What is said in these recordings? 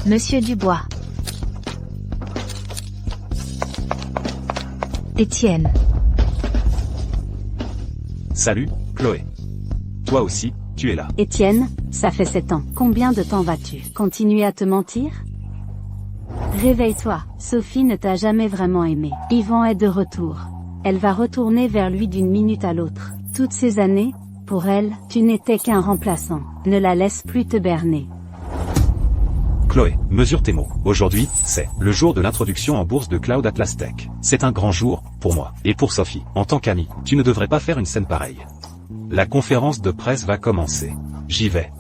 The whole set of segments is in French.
Monsieur Dubois. Étienne. Salut, Chloé. Toi aussi, tu es là. Étienne, ça fait 7 ans. Combien de temps vas-tu continuer à te mentir? Réveille-toi, Sophie ne t'a jamais vraiment aimé. Yvan est de retour. Elle va retourner vers lui d'une minute à l'autre. Toutes ces années, pour elle, tu n'étais qu'un remplaçant. Ne la laisse plus te berner. Chloé, mesure tes mots. Aujourd'hui, c'est le jour de l'introduction en bourse de Cloud Atlas Tech. C'est un grand jour, pour moi, et pour Sophie. En tant qu'amie, tu ne devrais pas faire une scène pareille. La conférence de presse va commencer. J'y vais.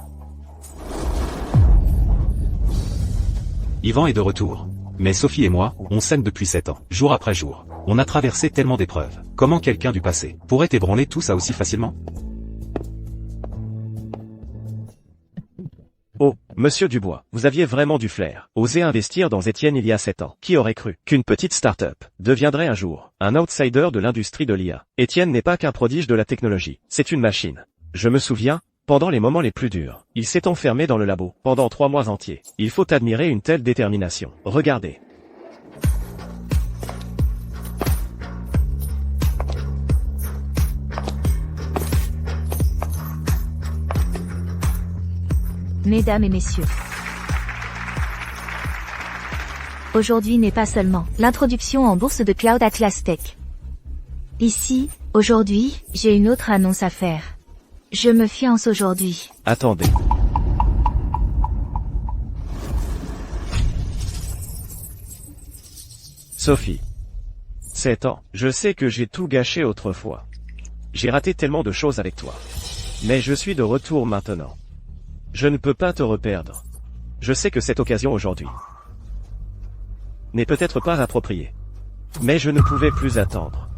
Yvan est de retour. Mais Sophie et moi, on s'aime depuis 7 ans, jour après jour. On a traversé tellement d'épreuves. Comment quelqu'un du passé pourrait ébranler tout ça aussi facilement? Oh, monsieur Dubois, vous aviez vraiment du flair. Osez investir dans Étienne il y a 7 ans. Qui aurait cru qu'une petite start-up deviendrait un jour un outsider de l'industrie de l'IA? Étienne n'est pas qu'un prodige de la technologie, c'est une machine. Je me souviens, pendant les moments les plus durs, il s'est enfermé dans le labo pendant 3 mois entiers. Il faut admirer une telle détermination. Regardez. Mesdames et messieurs. Aujourd'hui n'est pas seulement l'introduction en bourse de Cloud Atlas Tech. Ici, aujourd'hui, j'ai une autre annonce à faire. Je me fiance aujourd'hui. Attendez. Sophie. 7 ans. Je sais que j'ai tout gâché autrefois. J'ai raté tellement de choses avec toi. Mais je suis de retour maintenant. Je ne peux pas te reperdre. Je sais que cette occasion aujourd'hui n'est peut-être pas appropriée. Mais je ne pouvais plus attendre.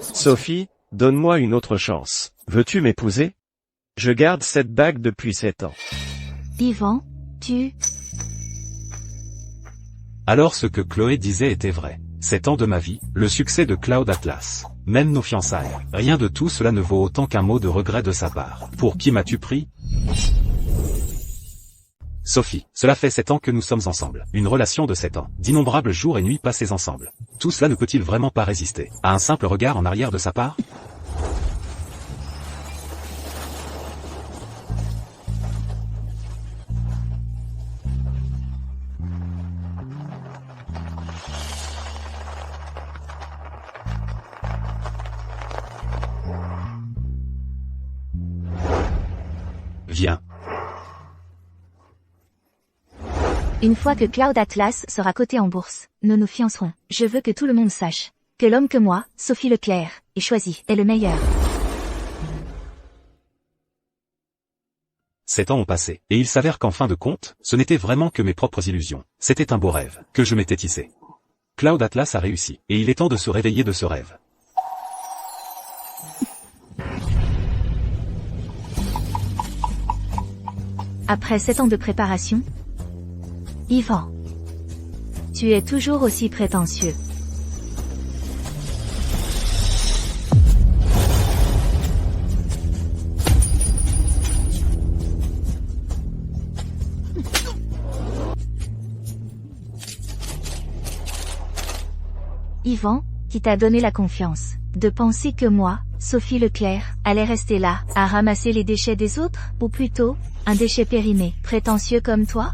Sophie, donne-moi une autre chance. Veux-tu m'épouser? Je garde cette bague depuis 7 ans. Yvan, tu... Alors ce que Chloé disait était vrai. 7 ans de ma vie, le succès de Cloud Atlas, même nos fiançailles, rien de tout cela ne vaut autant qu'un mot de regret de sa part. Pour qui m'as-tu pris? Sophie, cela fait 7 ans que nous sommes ensemble. Une relation de 7 ans, d'innombrables jours et nuits passés ensemble. Tout cela ne peut-il vraiment pas résister à un simple regard en arrière de sa part? Viens. Une fois que Cloud Atlas sera coté en bourse, nous nous fiancerons. Je veux que tout le monde sache que l'homme que moi, Sophie Leclerc, ai choisi est le meilleur. 7 ans ont passé, et il s'avère qu'en fin de compte, ce n'était vraiment que mes propres illusions. C'était un beau rêve que je m'étais tissé. Cloud Atlas a réussi, et il est temps de se réveiller de ce rêve. Après 7 ans de préparation, Yvan, tu es toujours aussi prétentieux. Yvan, qui t'a donné la confiance de penser que moi, Sophie Leclerc, allait rester là, à ramasser les déchets des autres, ou plutôt, un déchet périmé, prétentieux comme toi?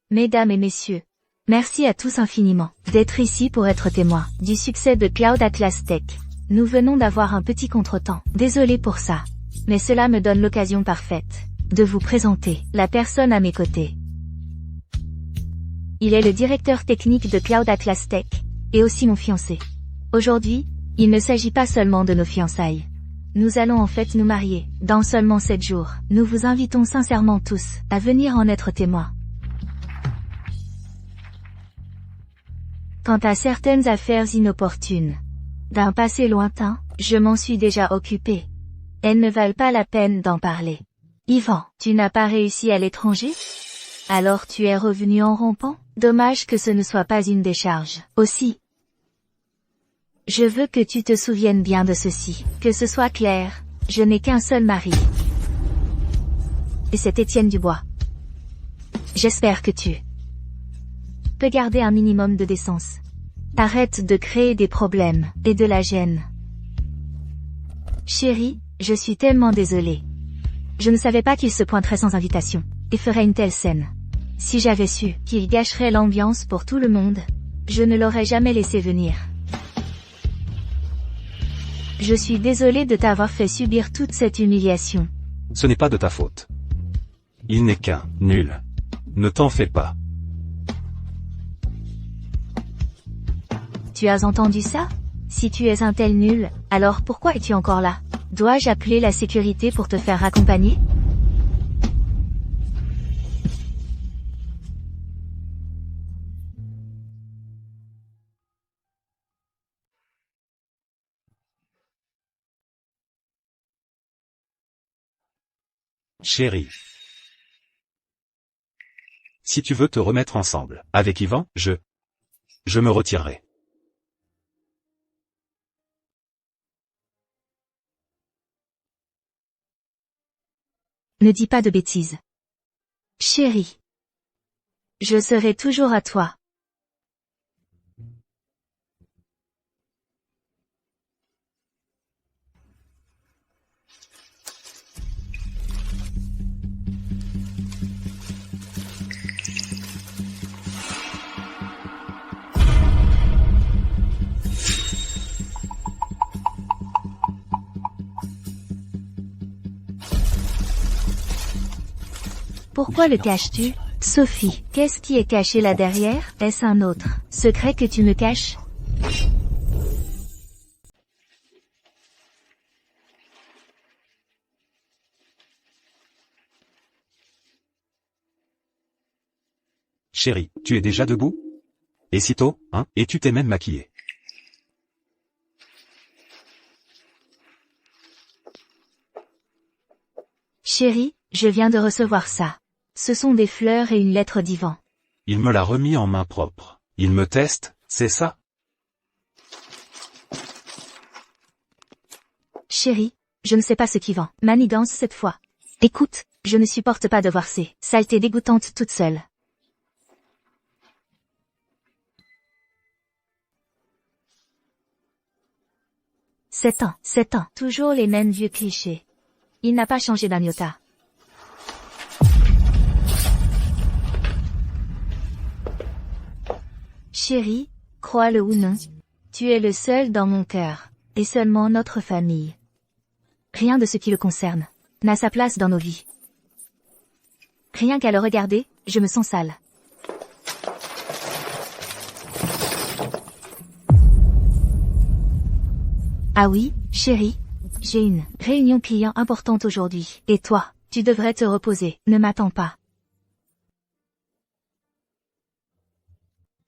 Mesdames et messieurs, merci à tous infiniment d'être ici pour être témoins du succès de Cloud Atlas Tech. Nous venons d'avoir un petit contretemps. Désolé pour ça. Mais cela me donne l'occasion parfaite de vous présenter la personne à mes côtés. Il est le directeur technique de Cloud Atlas Tech, et aussi mon fiancé. Aujourd'hui, il ne s'agit pas seulement de nos fiançailles. Nous allons en fait nous marier, dans seulement 7 jours. Nous vous invitons sincèrement tous à venir en être témoins. Quant à certaines affaires inopportunes d'un passé lointain, je m'en suis déjà occupé. Elles ne valent pas la peine d'en parler. Yvan, tu n'as pas réussi à l'étranger? Alors tu es revenu en rampant? Dommage que ce ne soit pas une décharge. Aussi, Je veux que tu te souviennes bien de ceci. Que ce soit clair, je n'ai qu'un seul mari. Et c'est Étienne Dubois. J'espère que tu peux garder un minimum de décence. Arrête de créer des problèmes et de la gêne. Chérie, je suis tellement désolée. Je ne savais pas qu'il se pointerait sans invitation et ferait une telle scène. Si j'avais su qu'il gâcherait l'ambiance pour tout le monde, je ne l'aurais jamais laissé venir. Je suis désolée de t'avoir fait subir toute cette humiliation. Ce n'est pas de ta faute. Il n'est qu'un nul. Ne t'en fais pas. Tu as entendu ça? Si tu es un tel nul, alors pourquoi es-tu encore là? Dois-je appeler la sécurité pour te faire accompagner? Chérie. Si tu veux te remettre ensemble avec Yvan, je me retirerai. Ne dis pas de bêtises. Chérie. Je serai toujours à toi. Pourquoi le caches-tu? Sophie, qu'est-ce qui est caché là derrière? Est-ce un autre secret que tu me caches? Chérie, tu es déjà debout? Et si tôt, hein? Et tu t'es même maquillée. Chérie, je viens de recevoir ça. Ce sont des fleurs et une lettre d'Yvan. Il me l'a remis en main propre. Il me teste, c'est ça? Chérie, je ne sais pas ce qu'Yvan manigance cette fois. Écoute, je ne supporte pas de voir ces saletés dégoûtantes toute seule. Sept ans, toujours les mêmes vieux clichés. Il n'a pas changé d'un iota. Chérie, crois-le ou non, tu es le seul dans mon cœur, et seulement notre famille. Rien de ce qui le concerne n'a sa place dans nos vies. Rien qu'à le regarder, je me sens sale. Ah oui, chérie, j'ai une réunion client importante aujourd'hui. Et toi, tu devrais te reposer, ne m'attends pas.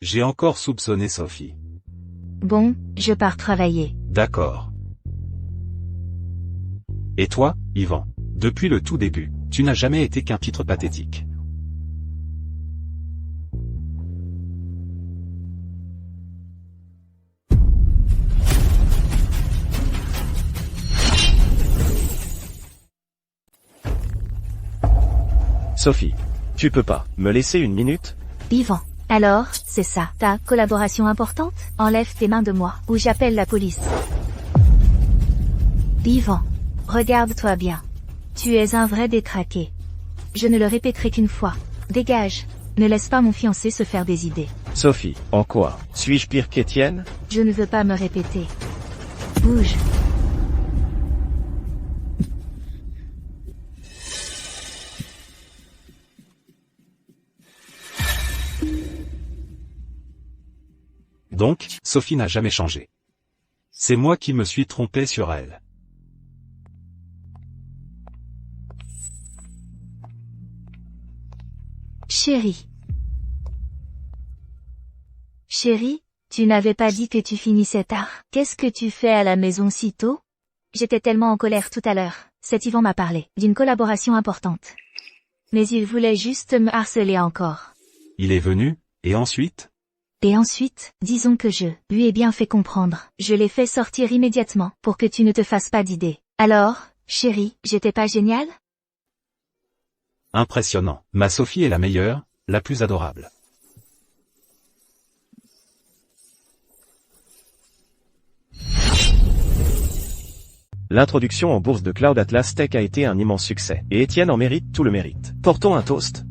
J'ai encore soupçonné Sophie. Bon, je pars travailler. D'accord. Et toi, Yvan, depuis le tout début, tu n'as jamais été qu'un pitre pathétique. Sophie, tu peux pas me laisser une minute? Yvan. Alors, c'est ça, ta collaboration importante? Enlève tes mains de moi, ou j'appelle la police. Yvan, regarde-toi bien. Tu es un vrai détraqué. Je ne le répéterai qu'une fois. Dégage. Ne laisse pas mon fiancé se faire des idées. Sophie, en quoi suis-je pire qu'Étienne? Je ne veux pas me répéter. Bouge. Donc, Sophie n'a jamais changé. C'est moi qui me suis trompé sur elle. Chérie. Chérie, tu n'avais pas dit que tu finissais tard. Qu'est-ce que tu fais à la maison si tôt? J'étais tellement en colère tout à l'heure. Cet Yvan m'a parlé d'une collaboration importante. Mais il voulait juste me harceler encore. Il est venu, et ensuite? Et ensuite, disons que je lui ai bien fait comprendre. Je l'ai fait sortir immédiatement pour que tu ne te fasses pas d'idée. Alors, chérie, j'étais pas génial? Impressionnant. Ma Sophie est la meilleure, la plus adorable. L'introduction en bourse de Cloud Atlas Tech a été un immense succès, et Étienne en mérite tout le mérite. Portons un toast.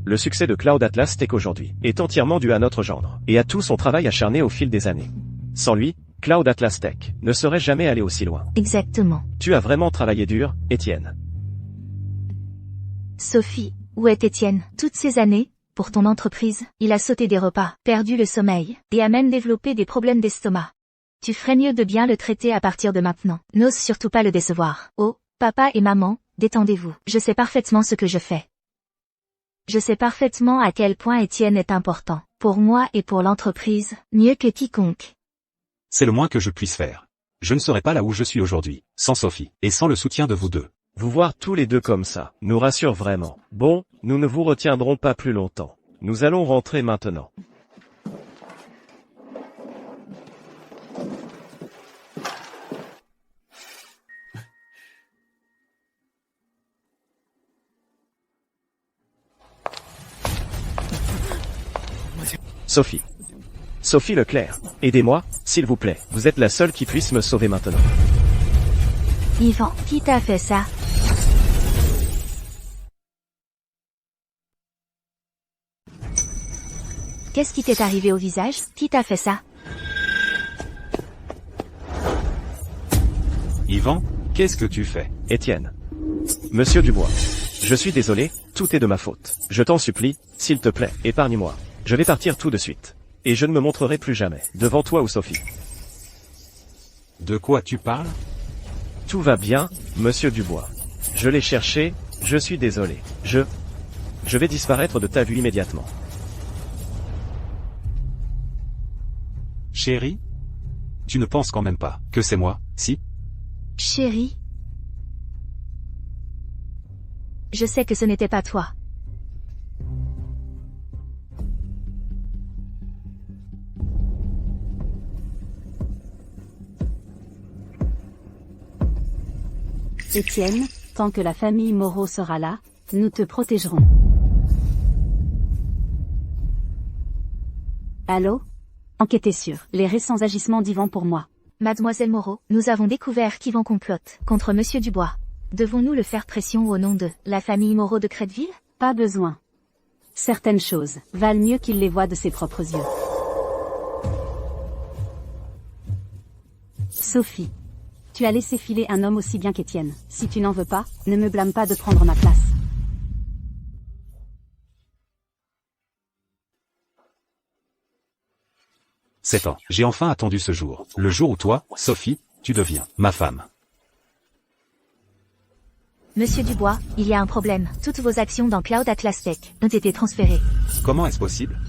Le succès de Cloud Atlas Tech aujourd'hui est entièrement dû à notre gendre, et à tout son travail acharné au fil des années. Sans lui, Cloud Atlas Tech ne serait jamais allé aussi loin. Exactement. Tu as vraiment travaillé dur, Étienne. Sophie, où est Étienne? Toutes ces années, pour ton entreprise, il a sauté des repas, perdu le sommeil, et a même développé des problèmes d'estomac. Tu ferais mieux de bien le traiter à partir de maintenant. N'ose surtout pas le décevoir. Oh, papa et maman, détendez-vous. Je sais parfaitement ce que je fais. Je sais parfaitement à quel point Étienne est important. Pour moi et pour l'entreprise, mieux que quiconque. C'est le moins que je puisse faire. Je ne serais pas là où je suis aujourd'hui, sans Sophie, et sans le soutien de vous deux. Vous voir tous les deux comme ça nous rassure vraiment. Bon, nous ne vous retiendrons pas plus longtemps. Nous allons rentrer maintenant. Sophie. Sophie Leclerc, aidez-moi, s'il vous plaît. Vous êtes la seule qui puisse me sauver maintenant. Yvan, qui t'a fait ça? Qu'est-ce qui t'est arrivé au visage? Qui t'a fait ça? Yvan, qu'est-ce que tu fais? Étienne. Monsieur Dubois. Je suis désolé, tout est de ma faute. Je t'en supplie, s'il te plaît, épargne-moi. Je vais partir tout de suite. Et je ne me montrerai plus jamais, devant toi ou Sophie. De quoi tu parles? Tout va bien, monsieur Dubois. Je l'ai cherché, je suis désolé. Je vais disparaître de ta vue immédiatement. Chérie? Tu ne penses quand même pas que c'est moi, si? Chérie? Je sais que ce n'était pas toi. Étienne, tant que la famille Moreau sera là, nous te protégerons. Allô? Enquêtez sur les récents agissements d'Yvan pour moi. Mademoiselle Moreau, nous avons découvert qu'Yvan complote contre Monsieur Dubois. Devons-nous le faire pression au nom de la famille Moreau de Créteville? Pas besoin. Certaines choses valent mieux qu'il les voie de ses propres yeux. Sophie. Tu as laissé filer un homme aussi bien qu'Étienne. Si tu n'en veux pas, ne me blâme pas de prendre ma place. C'est ans. J'ai enfin attendu ce jour. Le jour où toi, Sophie, tu deviens ma femme. Monsieur Dubois, il y a un problème. Toutes vos actions dans Cloud Atlas Tech ont été transférées. Comment est-ce possible?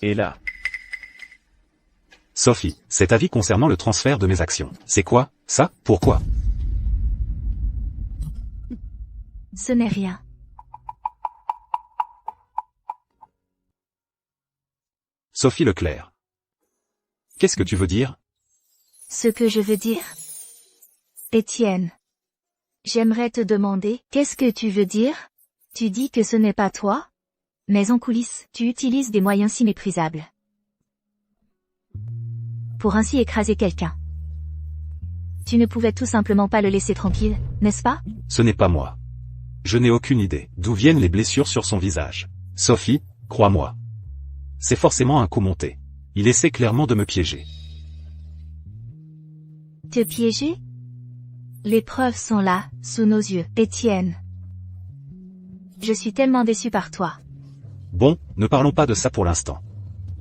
Et là. Sophie, cet avis concernant le transfert de mes actions. C'est quoi, ça? Pourquoi? Ce n'est rien. Sophie Leclerc. Qu'est-ce que tu veux dire? Ce que je veux dire. Étienne. J'aimerais te demander, qu'est-ce que tu veux dire? Tu dis que ce n'est pas toi? Mais en coulisses, tu utilises des moyens si méprisables. Pour ainsi écraser quelqu'un. Tu ne pouvais tout simplement pas le laisser tranquille, n'est-ce pas? Ce n'est pas moi. Je n'ai aucune idée d'où viennent les blessures sur son visage. Sophie, crois-moi. C'est forcément un coup monté. Il essaie clairement de me piéger. Te piéger? Les preuves sont là, sous nos yeux, Étienne. Je suis tellement déçu par toi. Bon, ne parlons pas de ça pour l'instant.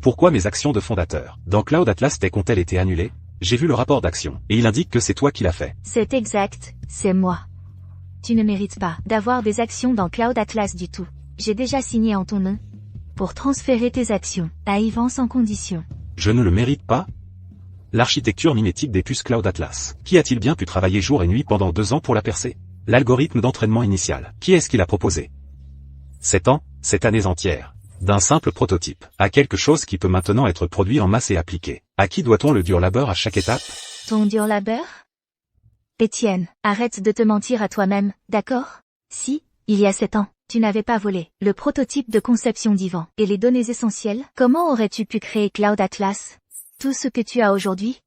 Pourquoi mes actions de fondateur dans Cloud Atlas Tech ont-elles été annulées? J'ai vu le rapport d'action, et il indique que c'est toi qui l'as fait. C'est exact, c'est moi. Tu ne mérites pas d'avoir des actions dans Cloud Atlas du tout. J'ai déjà signé en ton nom pour transférer tes actions à Yvan sans condition. Je ne le mérite pas? L'architecture mimétique des puces Cloud Atlas. Qui a-t-il bien pu travailler jour et nuit pendant 2 ans pour la percer? L'algorithme d'entraînement initial. Qui est-ce qui l'a proposé? 7 ans, 7 années entières. D'un simple prototype, à quelque chose qui peut maintenant être produit en masse et appliqué. À qui doit-on le dur labeur à chaque étape? Ton dur labeur? Étienne, arrête de te mentir à toi-même, d'accord? Si, il y a 7 ans, tu n'avais pas volé le prototype de conception d'Ivan et les données essentielles. Comment aurais-tu pu créer Cloud Atlas? Tout ce que tu as aujourd'hui?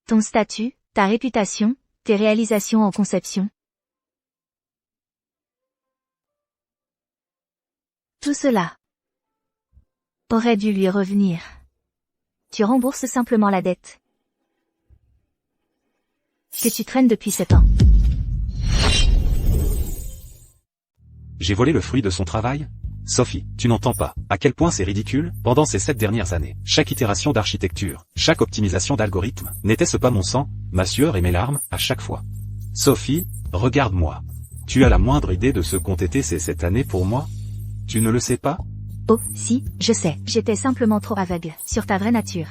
Ton statut, ta réputation, tes réalisations en conception? Tout cela aurait dû lui revenir. Tu rembourses simplement la dette que tu traînes depuis 7 ans. J'ai volé le fruit de son travail? Sophie, tu n'entends pas à quel point c'est ridicule? Pendant ces 7 dernières années, chaque itération d'architecture, chaque optimisation d'algorithme, n'était-ce pas mon sang, ma sueur et mes larmes, à chaque fois? Sophie, regarde-moi. Tu as la moindre idée de ce qu'ont été ces 7 années pour moi? Tu ne le sais pas? Oh, si, je sais, j'étais simplement trop aveugle sur ta vraie nature.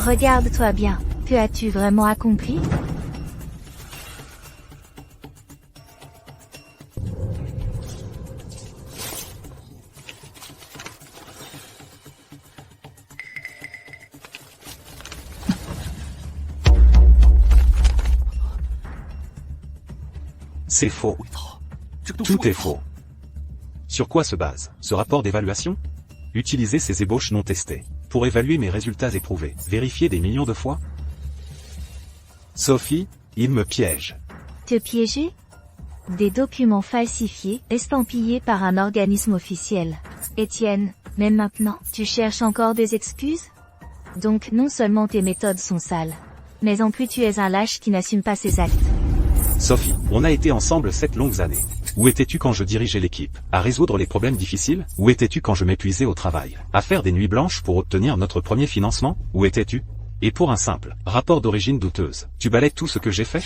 Regarde-toi bien, que as-tu vraiment accompli? C'est faux. Tout est faux. Sur quoi se base ce rapport d'évaluation? Utiliser ces ébauches non testées pour évaluer mes résultats éprouvés, vérifier des millions de fois? Sophie, il me piège. Te piéger? Des documents falsifiés, estampillés par un organisme officiel. Étienne, même maintenant, tu cherches encore des excuses? Donc non seulement tes méthodes sont sales, mais en plus tu es un lâche qui n'assume pas ses actes. Sophie, on a été ensemble 7 longues années. Où étais-tu quand je dirigeais l'équipe? À résoudre les problèmes difficiles? Où étais-tu quand je m'épuisais au travail? À faire des nuits blanches pour obtenir notre premier financement? Où étais-tu? Et pour un simple rapport d'origine douteuse, tu balais tout ce que j'ai fait?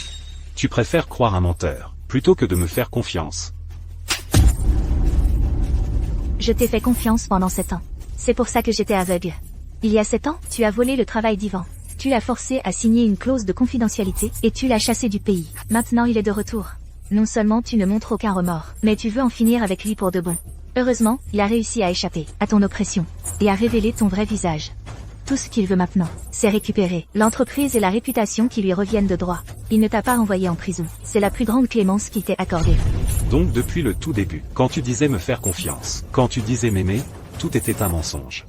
Tu préfères croire un menteur, plutôt que de me faire confiance. Je t'ai fait confiance pendant 7 ans. C'est pour ça que j'étais aveugle. Il y a 7 ans, tu as volé le travail d'Ivan. Tu l'as forcé à signer une clause de confidentialité, et tu l'as chassé du pays. Maintenant il est de retour. Non seulement tu ne montres aucun remords, mais tu veux en finir avec lui pour de bon. Heureusement, il a réussi à échapper à ton oppression, et à révéler ton vrai visage. Tout ce qu'il veut maintenant, c'est récupérer l'entreprise et la réputation qui lui reviennent de droit. Il ne t'a pas envoyé en prison. C'est la plus grande clémence qui t'est accordée. Donc depuis le tout début, quand tu disais me faire confiance, quand tu disais m'aimer, tout était un mensonge.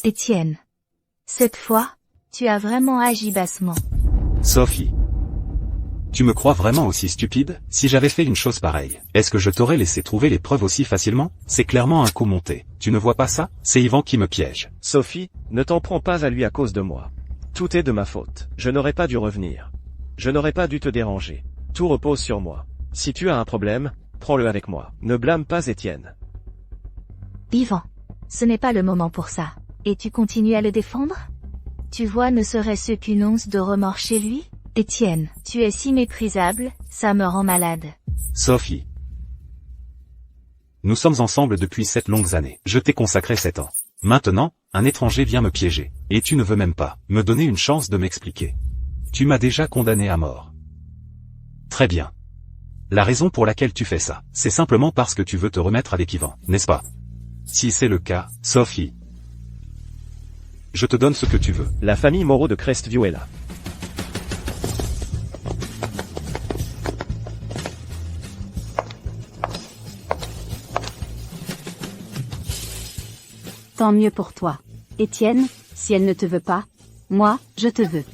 Étienne. Cette fois, tu as vraiment agi bassement. Sophie. Tu me crois vraiment aussi stupide? Si j'avais fait une chose pareille, est-ce que je t'aurais laissé trouver les preuves aussi facilement? C'est clairement un coup monté. Tu ne vois pas ça? C'est Ivan qui me piège. Sophie, ne t'en prends pas à lui à cause de moi. Tout est de ma faute. Je n'aurais pas dû revenir. Je n'aurais pas dû te déranger. Tout repose sur moi. Si tu as un problème, prends-le avec moi. Ne blâme pas Étienne. Ivan. Ce n'est pas le moment pour ça. Et tu continues à le défendre? Tu vois ne serait-ce qu'une once de remords chez lui? Étienne, tu es si méprisable, ça me rend malade. Sophie. Nous sommes ensemble depuis 7 longues années. Je t'ai consacré 7 ans. Maintenant, un étranger vient me piéger. Et tu ne veux même pas me donner une chance de m'expliquer. Tu m'as déjà condamné à mort. Très bien. La raison pour laquelle tu fais ça, c'est simplement parce que tu veux te remettre avec Ivan, n'est-ce pas? Si c'est le cas, Sophie, je te donne ce que tu veux. La famille Moreau de Crestview est là. Tant mieux pour toi. Étienne, si elle ne te veut pas, moi, je te veux.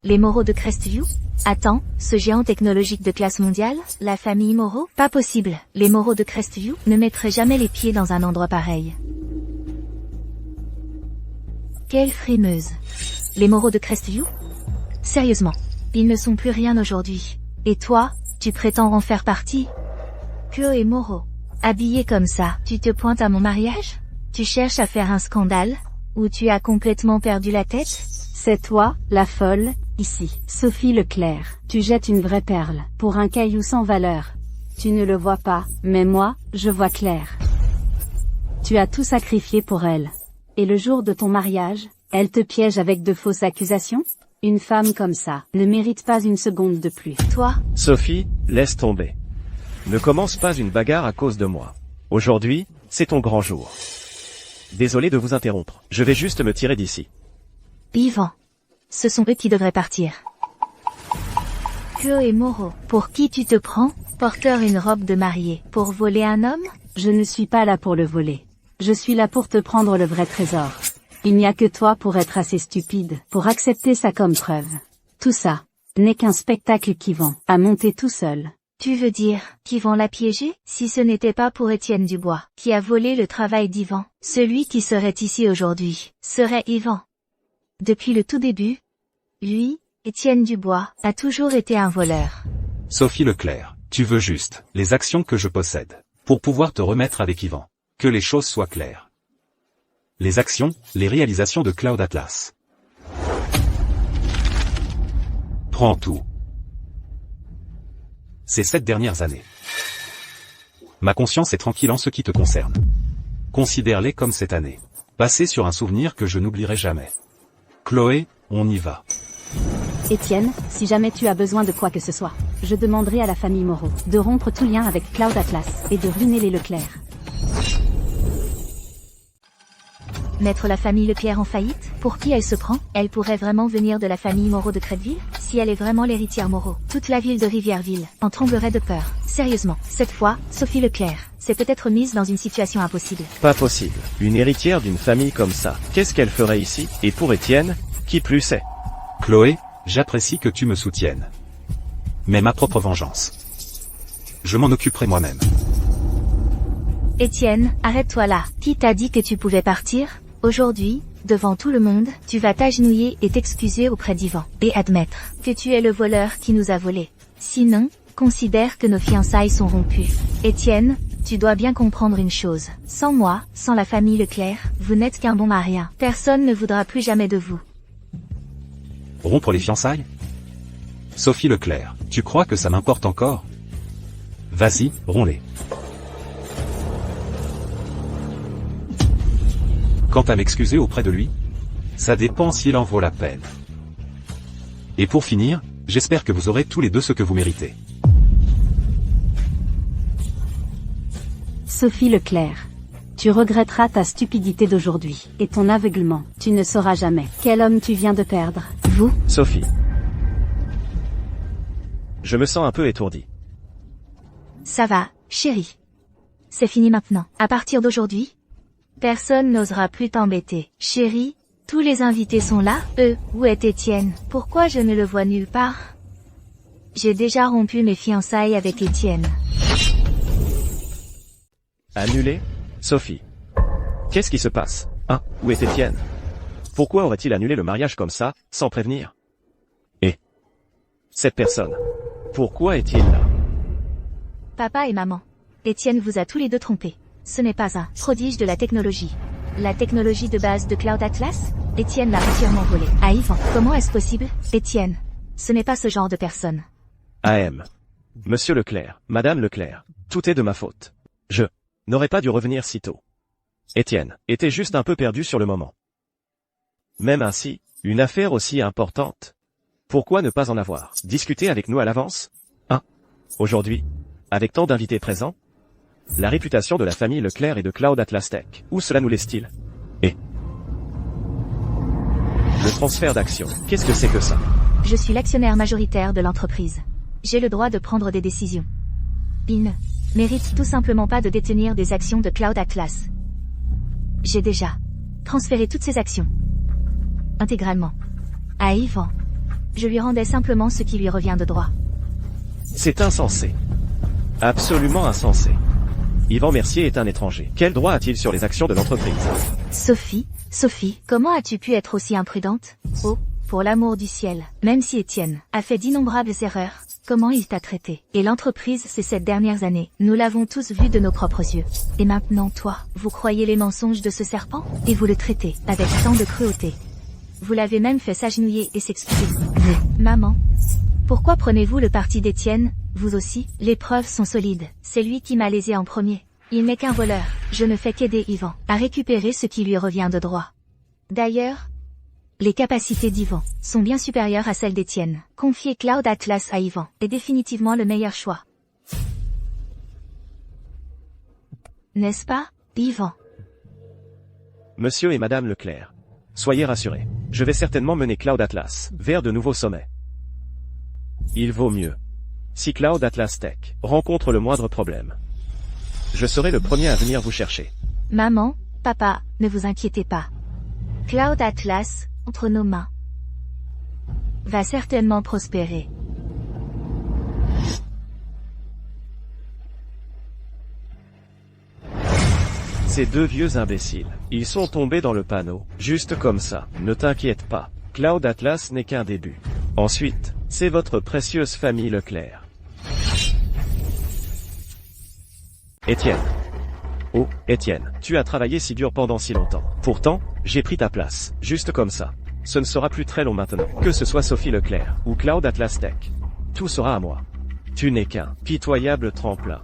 Les Moreau de Crestview? Attends, ce géant technologique de classe mondiale? La famille Moreau? Pas possible. Les Moreau de Crestview ne mettraient jamais les pieds dans un endroit pareil. Quelle frimeuse. Les Moreau de Crestview? Sérieusement, ils ne sont plus rien aujourd'hui. Et toi, tu prétends en faire partie? Chloé Moreau. Habillée comme ça, tu te pointes à mon mariage? Tu cherches à faire un scandale? Ou tu as complètement perdu la tête? C'est toi, la folle, ici. Sophie Leclerc, tu jettes une vraie perle, pour un caillou sans valeur. Tu ne le vois pas, mais moi, je vois clair. Tu as tout sacrifié pour elle. Et le jour de ton mariage, elle te piège avec de fausses accusations? Une femme comme ça ne mérite pas une seconde de plus. Toi, Sophie, laisse tomber. Ne commence pas une bagarre à cause de moi. Aujourd'hui, c'est ton grand jour. Désolé de vous interrompre, je vais juste me tirer d'ici. Yvan. Ce sont eux qui devraient partir. Chloé Moreau, pour qui tu te prends? Porteur une robe de mariée, pour voler un homme? Je ne suis pas là pour le voler. Je suis là pour te prendre le vrai trésor. Il n'y a que toi pour être assez stupide, pour accepter ça comme preuve. Tout ça n'est qu'un spectacle qu'Yvan a monté tout seul. Tu veux dire qu'Yvan l'a piégé? Si ce n'était pas pour Étienne Dubois, qui a volé le travail d'Yvan, celui qui serait ici aujourd'hui, serait Yvan. Depuis le tout début, lui, Étienne Dubois, a toujours été un voleur. Sophie Leclerc, tu veux juste les actions que je possède, pour pouvoir te remettre avec Yvan. Que les choses soient claires. Les actions, les réalisations de Cloud Atlas. Prends tout. Ces 7 dernières années. Ma conscience est tranquille en ce qui te concerne. Considère-les comme cette année. Passée sur un souvenir que je n'oublierai jamais. Chloé, on y va. Étienne, si jamais tu as besoin de quoi que ce soit, je demanderai à la famille Moreau de rompre tout lien avec Cloud Atlas et de ruiner les Leclerc. Mettre la famille Leclerc en faillite? Pour qui elle se prend? Elle pourrait vraiment venir de la famille Moreau de Créteville? Si elle est vraiment l'héritière Moreau, toute la ville de Rivièreville en tremblerait de peur. Sérieusement, cette fois, Sophie Leclerc s'est peut-être mise dans une situation impossible. Pas possible. Une héritière d'une famille comme ça, qu'est-ce qu'elle ferait ici? Et pour Étienne, qui plus est? Chloé, j'apprécie que tu me soutiennes. Mais ma propre vengeance. Je m'en occuperai moi-même. Étienne, arrête-toi là. Qui t'a dit que tu pouvais partir? Aujourd'hui, devant tout le monde, tu vas t'agenouiller et t'excuser auprès d'Yvan, et admettre que tu es le voleur qui nous a volés. Sinon, considère que nos fiançailles sont rompues. Étienne, tu dois bien comprendre une chose. Sans moi, sans la famille Leclerc, vous n'êtes qu'un bon à rien. Personne ne voudra plus jamais de vous. Rompre les fiançailles? Sophie Leclerc, tu crois que ça m'importe encore? Vas-y, romps-les. Quant à m'excuser auprès de lui, ça dépend s'il en vaut la peine. Et pour finir, j'espère que vous aurez tous les deux ce que vous méritez. Sophie Leclerc. Tu regretteras ta stupidité d'aujourd'hui, et ton aveuglement. Tu ne sauras jamais quel homme tu viens de perdre. Vous? Sophie. Je me sens un peu étourdi. Ça va, chérie. C'est fini maintenant. À partir d'aujourd'hui, personne n'osera plus t'embêter. Chérie, tous les invités sont là? Où est Étienne? Pourquoi je ne le vois nulle part? J'ai déjà rompu mes fiançailles avec Étienne. Annulé? Sophie. Qu'est-ce qui se passe? Hein? Où est Étienne? Pourquoi aurait-il annulé le mariage comme ça, sans prévenir? Et cette personne, pourquoi est-il là? Papa et maman, Étienne vous a tous les deux trompés. Ce n'est pas un prodige de la technologie. La technologie de base de Cloud Atlas? Étienne l'a entièrement volé. À Yvan, comment est-ce possible? Étienne, ce n'est pas ce genre de personne. AM. Monsieur Leclerc, Madame Leclerc, tout est de ma faute. Je n'aurais pas dû revenir si tôt. Étienne était juste un peu perdu sur le moment. Même ainsi, une affaire aussi importante. Pourquoi ne pas en avoir discuté avec nous à l'avance? Hein? Aujourd'hui, avec tant d'invités présents, la réputation de la famille Leclerc et de Cloud Atlas Tech, où cela nous laisse-t-il? Et le transfert d'actions, qu'est-ce que c'est que ça? Je suis l'actionnaire majoritaire de l'entreprise. J'ai le droit de prendre des décisions. Il ne mérite tout simplement pas de détenir des actions de Cloud Atlas. J'ai déjà transféré toutes ces actions. Intégralement. À Yvan. Je lui rendais simplement ce qui lui revient de droit. C'est insensé. Absolument insensé. Yvan Mercier est un étranger. Quel droit a-t-il sur les actions de l'entreprise? Sophie, comment as-tu pu être aussi imprudente? Oh, pour l'amour du ciel. Même si Étienne a fait d'innombrables erreurs, comment il t'a traité? Et l'entreprise ces 7 dernières années, nous l'avons tous vu de nos propres yeux. Et maintenant toi, vous croyez les mensonges de ce serpent? Et vous le traitez avec tant de cruauté. Vous l'avez même fait s'agenouiller et s'excuser. Maman, pourquoi prenez-vous le parti d'Étienne, Vous aussi, les preuves sont solides. C'est lui qui m'a lésé en premier. Il n'est qu'un voleur. Je ne fais qu'aider Yvan à récupérer ce qui lui revient de droit. D'ailleurs, les capacités d'Yvan sont bien supérieures à celles d'Étienne. Confier Cloud Atlas à Yvan est définitivement le meilleur choix. N'est-ce pas, Yvan? Monsieur et Madame Leclerc. Soyez rassurés. Je vais certainement mener Cloud Atlas vers de nouveaux sommets. Il vaut mieux. Si Cloud Atlas Tech rencontre le moindre problème, je serai le premier à venir vous chercher. Maman, papa, ne vous inquiétez pas. Cloud Atlas, entre nos mains, va certainement prospérer. Ces deux vieux imbéciles, ils sont tombés dans le panneau, juste comme ça. Ne t'inquiète pas, Cloud Atlas n'est qu'un début. Ensuite, c'est votre précieuse famille Leclerc. Étienne. Oh, Étienne, tu as travaillé si dur pendant si longtemps. Pourtant, j'ai pris ta place, juste comme ça. Ce ne sera plus très long maintenant. Que ce soit Sophie Leclerc ou Cloud Atlas Tech, tout sera à moi. Tu n'es qu'un pitoyable tremplin.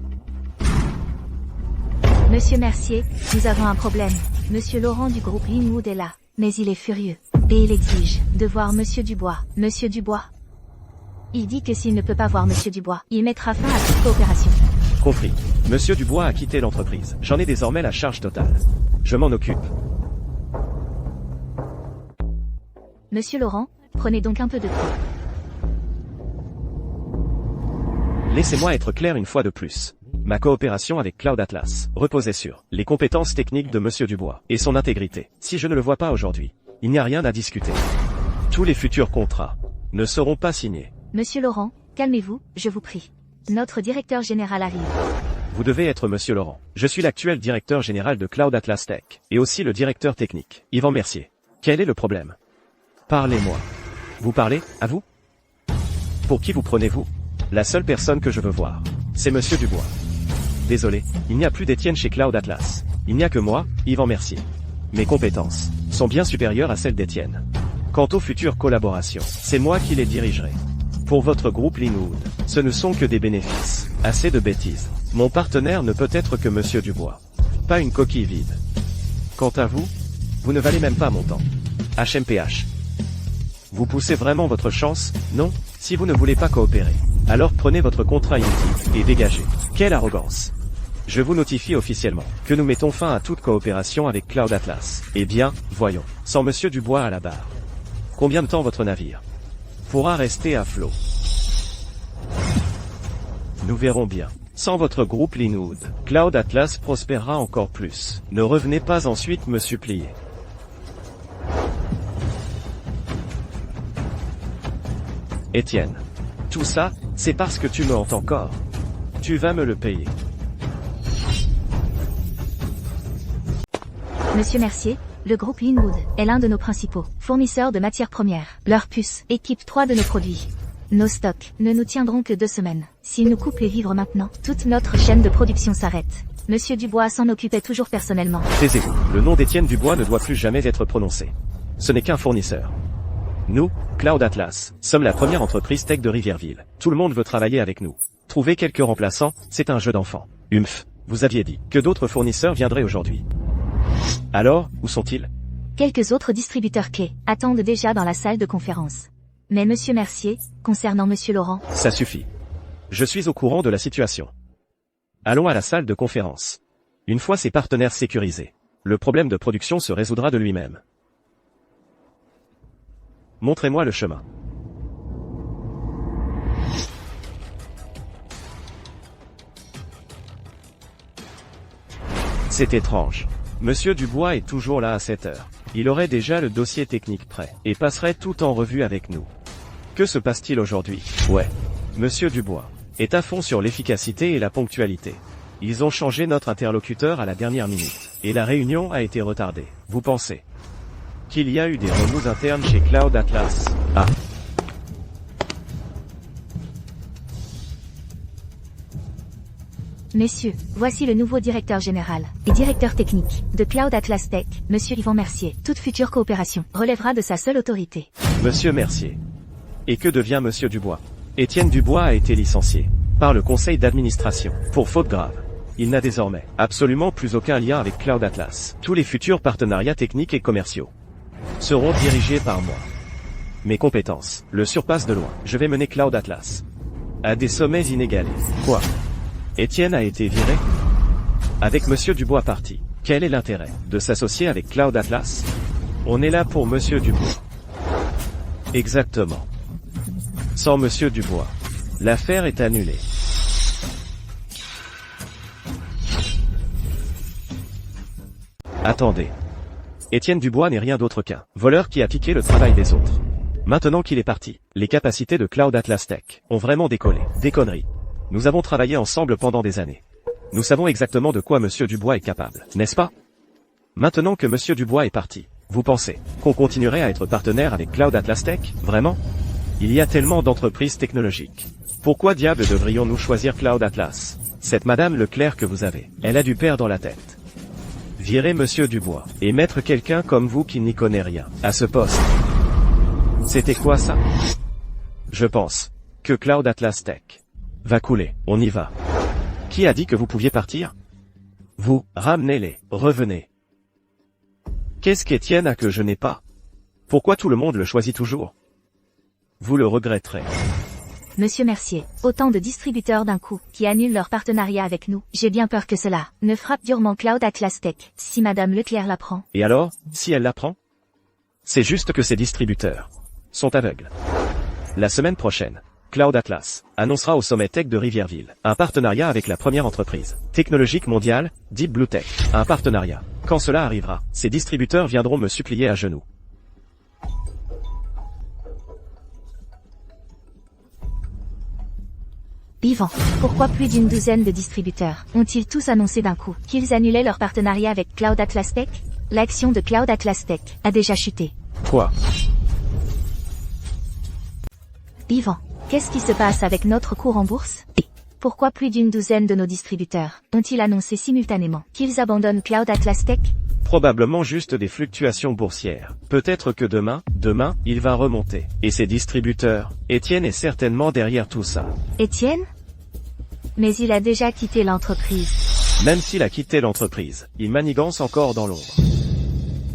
Monsieur Mercier, nous avons un problème. Monsieur Laurent du groupe Linwood est là, mais il est furieux. Et il exige de voir Monsieur Dubois. Monsieur Dubois. Il dit que s'il ne peut pas voir Monsieur Dubois, il mettra fin à toute coopération. Compris. Monsieur Dubois a quitté l'entreprise. J'en ai désormais la charge totale. Je m'en occupe. Monsieur Laurent, prenez donc un peu de temps. Laissez-moi être clair une fois de plus. Ma coopération avec Cloud Atlas reposait sur les compétences techniques de Monsieur Dubois et son intégrité. Si je ne le vois pas aujourd'hui, il n'y a rien à discuter. Tous les futurs contrats ne seront pas signés. Monsieur Laurent, calmez-vous, je vous prie. Notre directeur général arrive. Vous devez être Monsieur Laurent. Je suis l'actuel directeur général de Cloud Atlas Tech et aussi le directeur technique, Yvan Mercier. Quel est le problème? Parlez-moi. Vous parlez, à vous? Pour qui vous prenez-vous? La seule personne que je veux voir, c'est Monsieur Dubois. Désolé, il n'y a plus d'Étienne chez Cloud Atlas. Il n'y a que moi, Yvan Mercier. Mes compétences sont bien supérieures à celles d'Étienne. Quant aux futures collaborations, c'est moi qui les dirigerai. Pour votre groupe Linwood, ce ne sont que des bénéfices. Assez de bêtises. Mon partenaire ne peut être que Monsieur Dubois. Pas une coquille vide. Quant à vous, vous ne valez même pas mon temps. HMPH. Vous poussez vraiment votre chance, non? Si vous ne voulez pas coopérer, alors prenez votre contrat inutile et dégagez. Quelle arrogance! Je vous notifie officiellement que nous mettons fin à toute coopération avec Cloud Atlas. Eh bien, voyons, sans Monsieur Dubois à la barre. Combien de temps votre navire pourra rester à flot? Nous verrons bien. Sans votre groupe Linwood, Cloud Atlas prospérera encore plus. Ne revenez pas ensuite me supplier. Étienne. Tout ça, c'est parce que tu me hantes encore. Tu vas me le payer. Monsieur Mercier, le groupe Linwood est l'un de nos principaux fournisseurs de matières premières. Leurs puces équipent 3 de nos produits. Nos stocks ne nous tiendront que 2 semaines. S'ils nous coupent les vivres maintenant, toute notre chaîne de production s'arrête. Monsieur Dubois s'en occupait toujours personnellement. Taisez-vous. Le nom d'Étienne Dubois ne doit plus jamais être prononcé. Ce n'est qu'un fournisseur. Nous, Cloud Atlas, sommes la première entreprise tech de Rivièreville. Tout le monde veut travailler avec nous. Trouver quelques remplaçants, c'est un jeu d'enfant. Humph, vous aviez dit que d'autres fournisseurs viendraient aujourd'hui. Alors, où sont-ils? Quelques autres distributeurs clés attendent déjà dans la salle de conférence. Mais Monsieur Mercier, concernant Monsieur Laurent... Ça suffit. Je suis au courant de la situation. Allons à la salle de conférence. Une fois ces partenaires sécurisés, le problème de production se résoudra de lui-même. Montrez-moi le chemin. C'est étrange. Monsieur Dubois est toujours là à 7 heures. Il aurait déjà le dossier technique prêt, et passerait tout en revue avec nous. Que se passe-t-il aujourd'hui? Ouais. Monsieur Dubois est à fond sur l'efficacité et la ponctualité. Ils ont changé notre interlocuteur à la dernière minute, et la réunion a été retardée. Vous pensez qu'il y a eu des remous internes chez Cloud Atlas? Ah. Messieurs, voici le nouveau directeur général et directeur technique de Cloud Atlas Tech, Monsieur Yvan Mercier. Toute future coopération relèvera de sa seule autorité. Monsieur Mercier. Et que devient Monsieur Dubois? Étienne Dubois a été licencié par le conseil d'administration, pour faute grave. Il n'a désormais absolument plus aucun lien avec Cloud Atlas. Tous les futurs partenariats techniques et commerciaux seront dirigés par moi. Mes compétences le surpassent de loin. Je vais mener Cloud Atlas à des sommets inégalés. Quoi? Étienne a été viré? Avec Monsieur Dubois parti. Quel est l'intérêt de s'associer avec Cloud Atlas? On est là pour Monsieur Dubois. Exactement. Sans Monsieur Dubois, l'affaire est annulée. Attendez. Étienne Dubois n'est rien d'autre qu'un voleur qui a piqué le travail des autres. Maintenant qu'il est parti, les capacités de Cloud Atlas Tech ont vraiment décollé. Des conneries. Nous avons travaillé ensemble pendant des années. Nous savons exactement de quoi Monsieur Dubois est capable, n'est-ce pas? Maintenant que Monsieur Dubois est parti, vous pensez qu'on continuerait à être partenaire avec Cloud Atlas Tech? Vraiment? Il y a tellement d'entreprises technologiques. Pourquoi diable devrions-nous choisir Cloud Atlas? Cette Madame Leclerc que vous avez, elle a du père dans la tête. Virez Monsieur Dubois, et mettre quelqu'un comme vous qui n'y connaît rien, à ce poste. C'était quoi ça? Je pense que Cloud Atlas Tech va couler, on y va. Qui a dit que vous pouviez partir? Vous, ramenez-les, revenez. Qu'est-ce qu'Étienne a que je n'ai pas? Pourquoi tout le monde le choisit toujours? Vous le regretterez. Monsieur Mercier, autant de distributeurs d'un coup, qui annulent leur partenariat avec nous. J'ai bien peur que cela ne frappe durement Cloud Atlas Tech, si Madame Leclerc l'apprend. Et alors, si elle l'apprend? C'est juste que ces distributeurs sont aveugles. La semaine prochaine, Cloud Atlas annoncera au sommet Tech de Rivièreville un partenariat avec la première entreprise technologique mondiale, Deep Blue Tech. Un partenariat. Quand cela arrivera, ces distributeurs viendront me supplier à genoux. Yvan, pourquoi plus d'une douzaine de distributeurs ont-ils tous annoncé d'un coup qu'ils annulaient leur partenariat avec Cloud Atlas Tech? L'action de Cloud Atlas Tech a déjà chuté. Quoi? Yvan, qu'est-ce qui se passe avec notre cours en bourse? Et pourquoi plus d'une douzaine de nos distributeurs ont-ils annoncé simultanément qu'ils abandonnent Cloud Atlas Tech? Probablement juste des fluctuations boursières. Peut-être que demain, il va remonter. Et ces distributeurs, Étienne est certainement derrière tout ça. Étienne? Mais il a déjà quitté l'entreprise. Même s'il a quitté l'entreprise, il manigance encore dans l'ombre.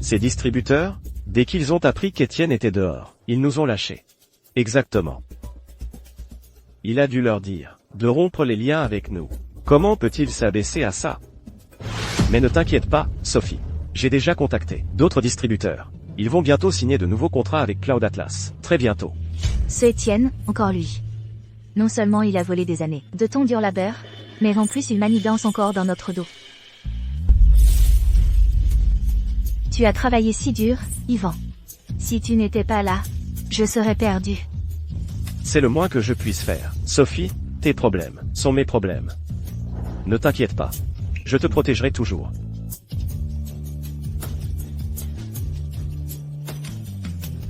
Ces distributeurs, dès qu'ils ont appris qu'Étienne était dehors, ils nous ont lâchés. Exactement. Il a dû leur dire de rompre les liens avec nous. Comment peut-il s'abaisser à ça? Mais ne t'inquiète pas, Sophie. J'ai déjà contacté d'autres distributeurs. Ils vont bientôt signer de nouveaux contrats avec Cloud Atlas. Très bientôt. Ce Étienne, encore lui. Non seulement il a volé des années de ton dur labeur, mais en plus il manigance encore dans notre dos. Tu as travaillé si dur, Yvan. Si tu n'étais pas là, je serais perdu. C'est le moins que je puisse faire. Sophie, tes problèmes sont mes problèmes. Ne t'inquiète pas. Je te protégerai toujours.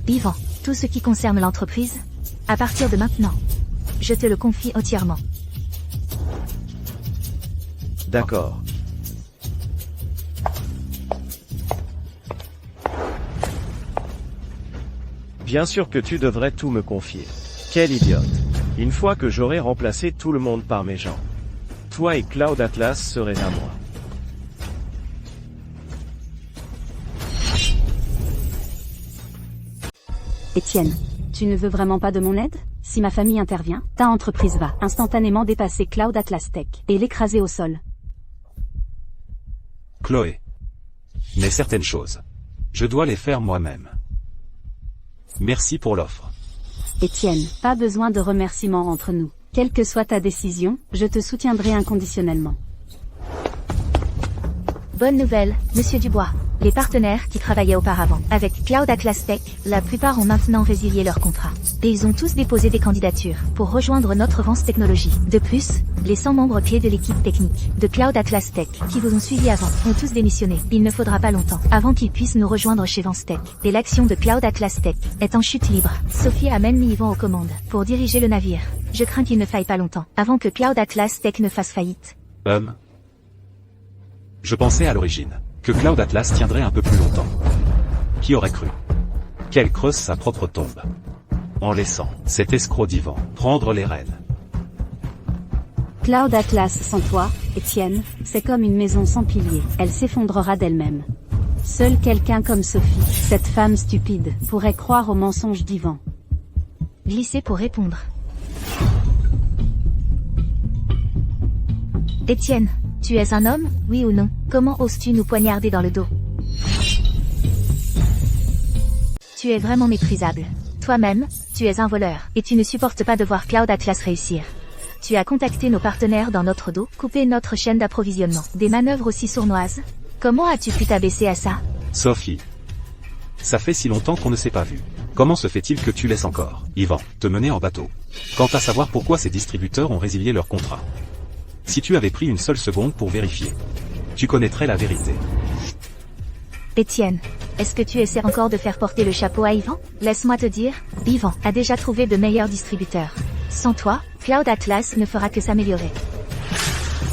Yvan, tout ce qui concerne l'entreprise, à partir de maintenant, je te le confie entièrement. D'accord. Bien sûr que tu devrais tout me confier. Quel idiote. Une fois que j'aurai remplacé tout le monde par mes gens, toi et Cloud Atlas seraient à moi. Étienne, tu ne veux vraiment pas de mon aide? Si ma famille intervient, ta entreprise va instantanément dépasser Cloud Atlas Tech et l'écraser au sol. Chloé. Mais certaines choses, je dois les faire moi-même. Merci pour l'offre. Étienne, pas besoin de remerciements entre nous. Quelle que soit ta décision, je te soutiendrai inconditionnellement. Bonne nouvelle, Monsieur Dubois. Les partenaires qui travaillaient auparavant avec Cloud Atlas Tech, la plupart ont maintenant résilié leur contrat. Et ils ont tous déposé des candidatures pour rejoindre notre Vance Technologies. De plus, les 100 membres clés de l'équipe technique de Cloud Atlas Tech qui vous ont suivi avant ont tous démissionné. Il ne faudra pas longtemps avant qu'ils puissent nous rejoindre chez Vance Tech. Et l'action de Cloud Atlas Tech est en chute libre. Sophie amène mis Yvan aux commandes pour diriger le navire. Je crains qu'il ne faille pas longtemps avant que Cloud Atlas Tech ne fasse faillite. Je pensais à l'origine que Cloud Atlas tiendrait un peu plus longtemps. Qui aurait cru qu'elle creuse sa propre tombe en laissant cet escroc d'Yvan prendre les rênes. Cloud Atlas sans toi, Étienne, c'est comme une maison sans piliers. Elle s'effondrera d'elle-même. Seul quelqu'un comme Sophie, cette femme stupide, pourrait croire aux mensonges d'Yvan. Glisser pour répondre. Étienne, tu es un homme, oui ou non? Comment oses-tu nous poignarder dans le dos? Tu es vraiment méprisable. Toi-même, tu es un voleur, et tu ne supportes pas de voir Cloud Atlas réussir. Tu as contacté nos partenaires dans notre dos, coupé notre chaîne d'approvisionnement. Des manœuvres aussi sournoises. Comment as-tu pu t'abaisser à ça? Sophie. Ça fait si longtemps qu'on ne s'est pas vu. Comment se fait-il que tu laisses encore, Yvan, te mener en bateau? Quant à savoir pourquoi ces distributeurs ont résilié leur contrat. Si tu avais pris une seule seconde pour vérifier, tu connaîtrais la vérité. Étienne, est-ce que tu essaies encore de faire porter le chapeau à Yvan? Laisse-moi te dire, Yvan a déjà trouvé de meilleurs distributeurs. Sans toi, Cloud Atlas ne fera que s'améliorer.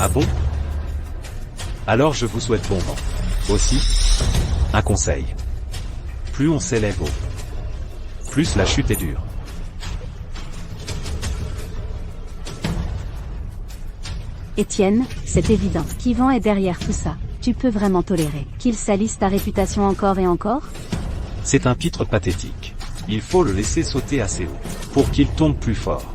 Ah bon? Alors je vous souhaite bon vent. Aussi, un conseil. Plus on s'élève haut, plus la chute est dure. Étienne, c'est évident qu'Yvan est derrière tout ça. Tu peux vraiment tolérer qu'il salisse ta réputation encore et encore? C'est un pitre pathétique. Il faut le laisser sauter assez haut, pour qu'il tombe plus fort.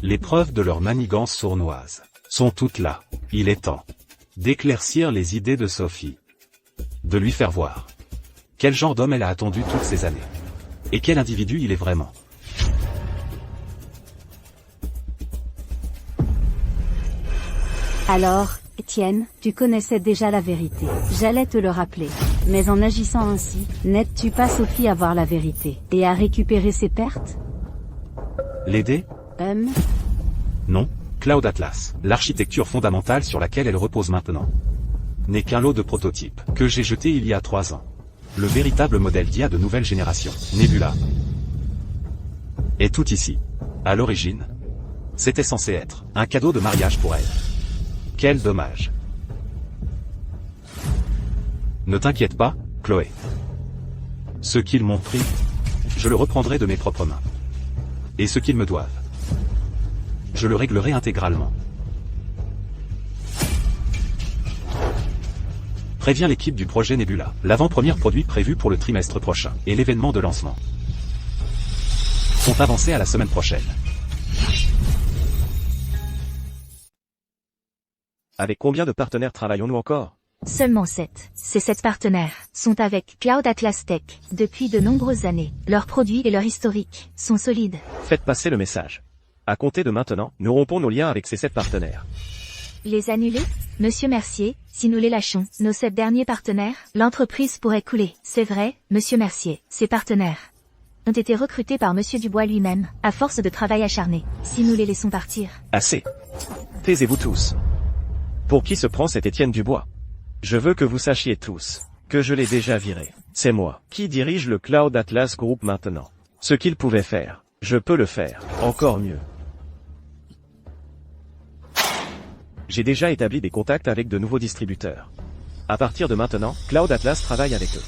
Les preuves de leur manigance sournoise sont toutes là. Il est temps d'éclaircir les idées de Sophie. De lui faire voir quel genre d'homme elle a attendu toutes ces années. Et quel individu il est vraiment. Alors, Étienne, tu connaissais déjà la vérité. J'allais te le rappeler. Mais en agissant ainsi, n'aides-tu pas Sophie à voir la vérité et à récupérer ses pertes? L'aider? Non. Cloud Atlas, l'architecture fondamentale sur laquelle elle repose maintenant, n'est qu'un lot de prototypes que j'ai jeté il y a 3 ans. Le véritable modèle d'IA de nouvelle génération, Nebula, est tout ici. À l'origine, c'était censé être un cadeau de mariage pour elle. Quel dommage. Ne t'inquiète pas, Chloé. Ce qu'ils m'ont pris, je le reprendrai de mes propres mains. Et ce qu'ils me doivent, je le réglerai intégralement. Préviens l'équipe du projet Nebula. L'avant-première produit prévu pour le trimestre prochain et l'événement de lancement sont avancés à la semaine prochaine. Avec combien de partenaires travaillons-nous encore? Seulement 7. Ces 7 partenaires sont avec Cloud Atlas Tech depuis de nombreuses années. Leurs produits et leur historique sont solides. Faites passer le message. À compter de maintenant, nous rompons nos liens avec ces 7 partenaires. Les annuler? Monsieur Mercier, si nous les lâchons, nos 7 derniers partenaires, l'entreprise pourrait couler. C'est vrai, Monsieur Mercier, ces partenaires ont été recrutés par Monsieur Dubois lui-même, à force de travail acharné. Si nous les laissons partir... Assez. Taisez-vous tous. Pour qui se prend cet Étienne Dubois? Je veux que vous sachiez tous que je l'ai déjà viré. C'est moi qui dirige le Cloud Atlas Group maintenant. Ce qu'il pouvait faire, je peux le faire, encore mieux. J'ai déjà établi des contacts avec de nouveaux distributeurs. À partir de maintenant, Cloud Atlas travaille avec eux.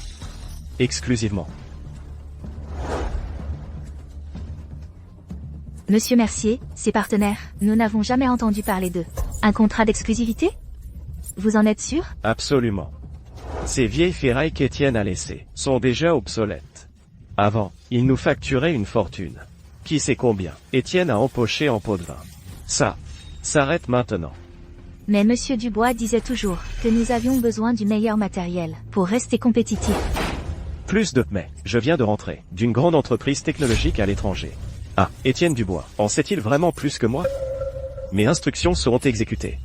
Exclusivement. Monsieur Mercier, ces partenaires, nous n'avons jamais entendu parler d'eux. Un contrat d'exclusivité? Vous en êtes sûr? Absolument. Ces vieilles ferrailles qu'Étienne a laissées sont déjà obsolètes. Avant, il nous facturait une fortune. Qui sait combien Étienne a empoché en pot de vin. Ça s'arrête maintenant. Mais Monsieur Dubois disait toujours que nous avions besoin du meilleur matériel pour rester compétitifs. Plus de mais, je viens de rentrer d'une grande entreprise technologique à l'étranger. Ah, Étienne Dubois, en sait-il vraiment plus que moi? Mes instructions seront exécutées.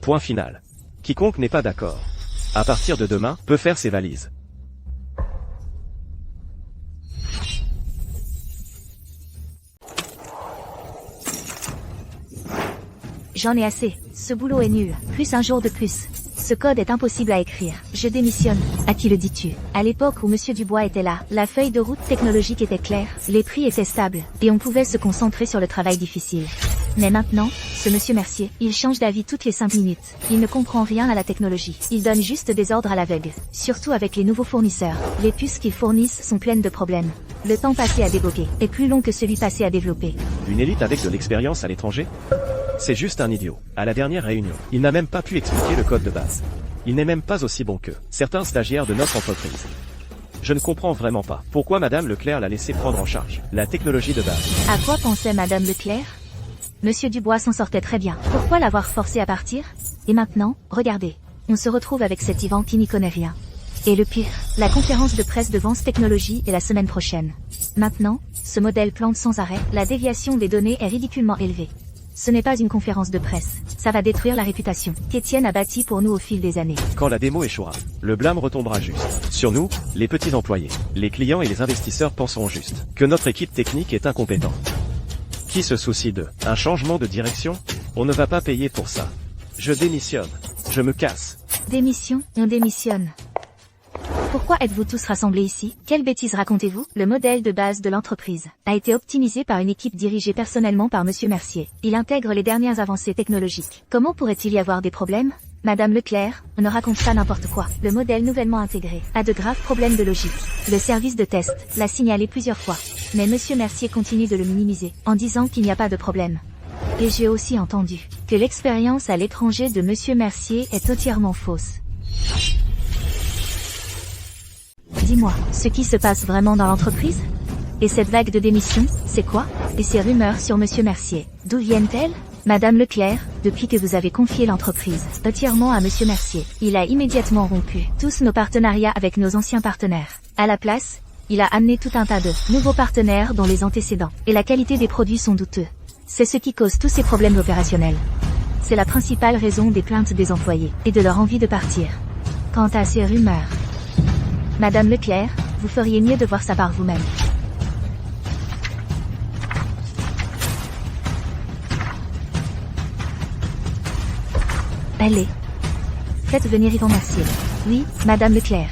Point final. Quiconque n'est pas d'accord, à partir de demain, peut faire ses valises. J'en ai assez. Ce boulot est nul. Plus un jour de plus. Ce code est impossible à écrire. Je démissionne. À qui le dis-tu? À l'époque où Monsieur Dubois était là, la feuille de route technologique était claire, les prix étaient stables, et on pouvait se concentrer sur le travail difficile. Mais maintenant, ce monsieur Mercier, il change d'avis toutes les 5 minutes. Il ne comprend rien à la technologie. Il donne juste des ordres à l'aveugle. Surtout avec les nouveaux fournisseurs. Les puces qu'ils fournissent sont pleines de problèmes. Le temps passé à déboguer est plus long que celui passé à développer. Une élite avec de l'expérience à l'étranger? C'est juste un idiot. À la dernière réunion, il n'a même pas pu expliquer le code de base. Il n'est même pas aussi bon que certains stagiaires de notre entreprise. Je ne comprends vraiment pas pourquoi Madame Leclerc l'a laissé prendre en charge la technologie de base. À quoi pensait Madame Leclerc? Monsieur Dubois s'en sortait très bien. Pourquoi l'avoir forcé à partir? Et maintenant, regardez. On se retrouve avec cet Ivan qui n'y connaît rien. Et le pire, la conférence de presse de Vance Technologies est la semaine prochaine. Maintenant, ce modèle plante sans arrêt, la déviation des données est ridiculement élevée. Ce n'est pas une conférence de presse, ça va détruire la réputation qu'Étienne a bâtie pour nous au fil des années. Quand la démo échouera, le blâme retombera juste sur nous, les petits employés. Les clients et les investisseurs penseront juste que notre équipe technique est incompétente. Qui se soucie de un changement de direction? On ne va pas payer pour ça. Je démissionne. Je me casse. Démission, on démissionne. Pourquoi êtes-vous tous rassemblés ici? Quelle bêtise racontez-vous? Le modèle de base de l'entreprise a été optimisé par une équipe dirigée personnellement par Monsieur Mercier. Il intègre les dernières avancées technologiques. Comment pourrait-il y avoir des problèmes? Madame Leclerc, on ne raconte pas n'importe quoi. Le modèle nouvellement intégré a de graves problèmes de logique. Le service de test l'a signalé plusieurs fois. Mais Monsieur Mercier continue de le minimiser, en disant qu'il n'y a pas de problème. Et j'ai aussi entendu que l'expérience à l'étranger de Monsieur Mercier est entièrement fausse. Dis-moi, ce qui se passe vraiment dans l'entreprise? Et cette vague de démission, c'est quoi? Et ces rumeurs sur Monsieur Mercier, d'où viennent-elles? Madame Leclerc, depuis que vous avez confié l'entreprise entièrement à Monsieur Mercier, il a immédiatement rompu tous nos partenariats avec nos anciens partenaires. À la place, il a amené tout un tas de nouveaux partenaires dont les antécédents et la qualité des produits sont douteux. C'est ce qui cause tous ces problèmes opérationnels. C'est la principale raison des plaintes des employés et de leur envie de partir. Quant à ces rumeurs, Madame Leclerc, vous feriez mieux de voir ça par vous-même. Allez. Faites venir Yvan Mercier. Oui, Madame Leclerc.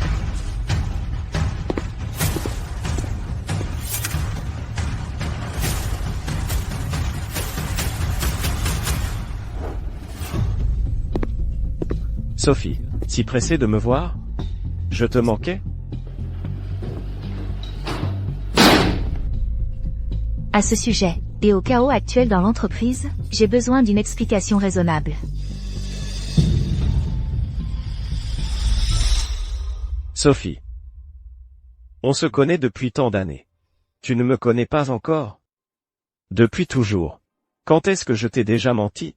Sophie, si pressée de me voir? Je te manquais? À ce sujet, et au chaos actuel dans l'entreprise, j'ai besoin d'une explication raisonnable. Sophie. On se connaît depuis tant d'années. Tu ne me connais pas encore? Depuis toujours. Quand est-ce que je t'ai déjà menti?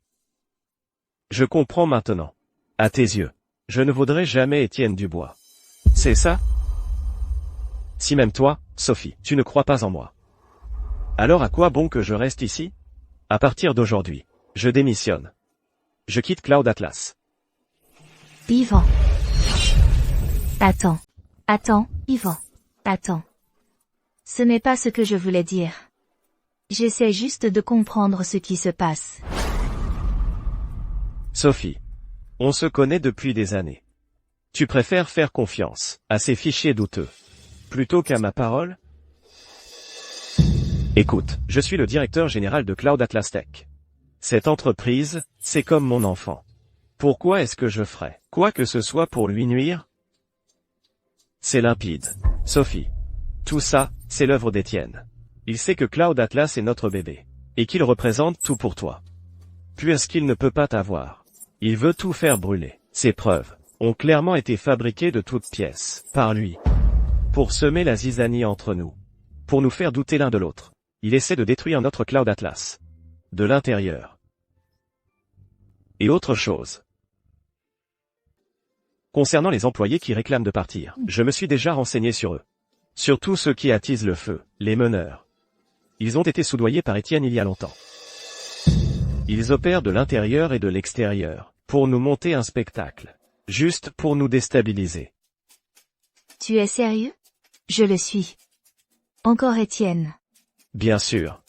Je comprends maintenant. À tes yeux, je ne vaudrai jamais Étienne Dubois. C'est ça? Si même toi, Sophie, tu ne crois pas en moi. Alors à quoi bon que je reste ici? À partir d'aujourd'hui, je démissionne. Je quitte Cloud Atlas. Yvan. Attends, Yvan. Attends. Ce n'est pas ce que je voulais dire. J'essaie juste de comprendre ce qui se passe. Sophie. On se connaît depuis des années. Tu préfères faire confiance à ces fichiers douteux plutôt qu'à ma parole? Écoute, je suis le directeur général de Cloud Atlas Tech. Cette entreprise, c'est comme mon enfant. Pourquoi est-ce que je ferais quoi que ce soit pour lui nuire? C'est limpide. Sophie. Tout ça, c'est l'œuvre d'Étienne. Il sait que Cloud Atlas est notre bébé. Et qu'il représente tout pour toi. Puisqu'il ne peut pas t'avoir. Il veut tout faire brûler. Ces preuves ont clairement été fabriquées de toutes pièces, par lui. Pour semer la zizanie entre nous. Pour nous faire douter l'un de l'autre. Il essaie de détruire notre Cloud Atlas. De l'intérieur. Et autre chose. Concernant les employés qui réclament de partir, je me suis déjà renseigné sur eux. Surtout ceux qui attisent le feu, les meneurs. Ils ont été soudoyés par Étienne il y a longtemps. Ils opèrent de l'intérieur et de l'extérieur, pour nous monter un spectacle. Juste pour nous déstabiliser. Tu es sérieux? Je le suis. Encore Étienne. Bien sûr.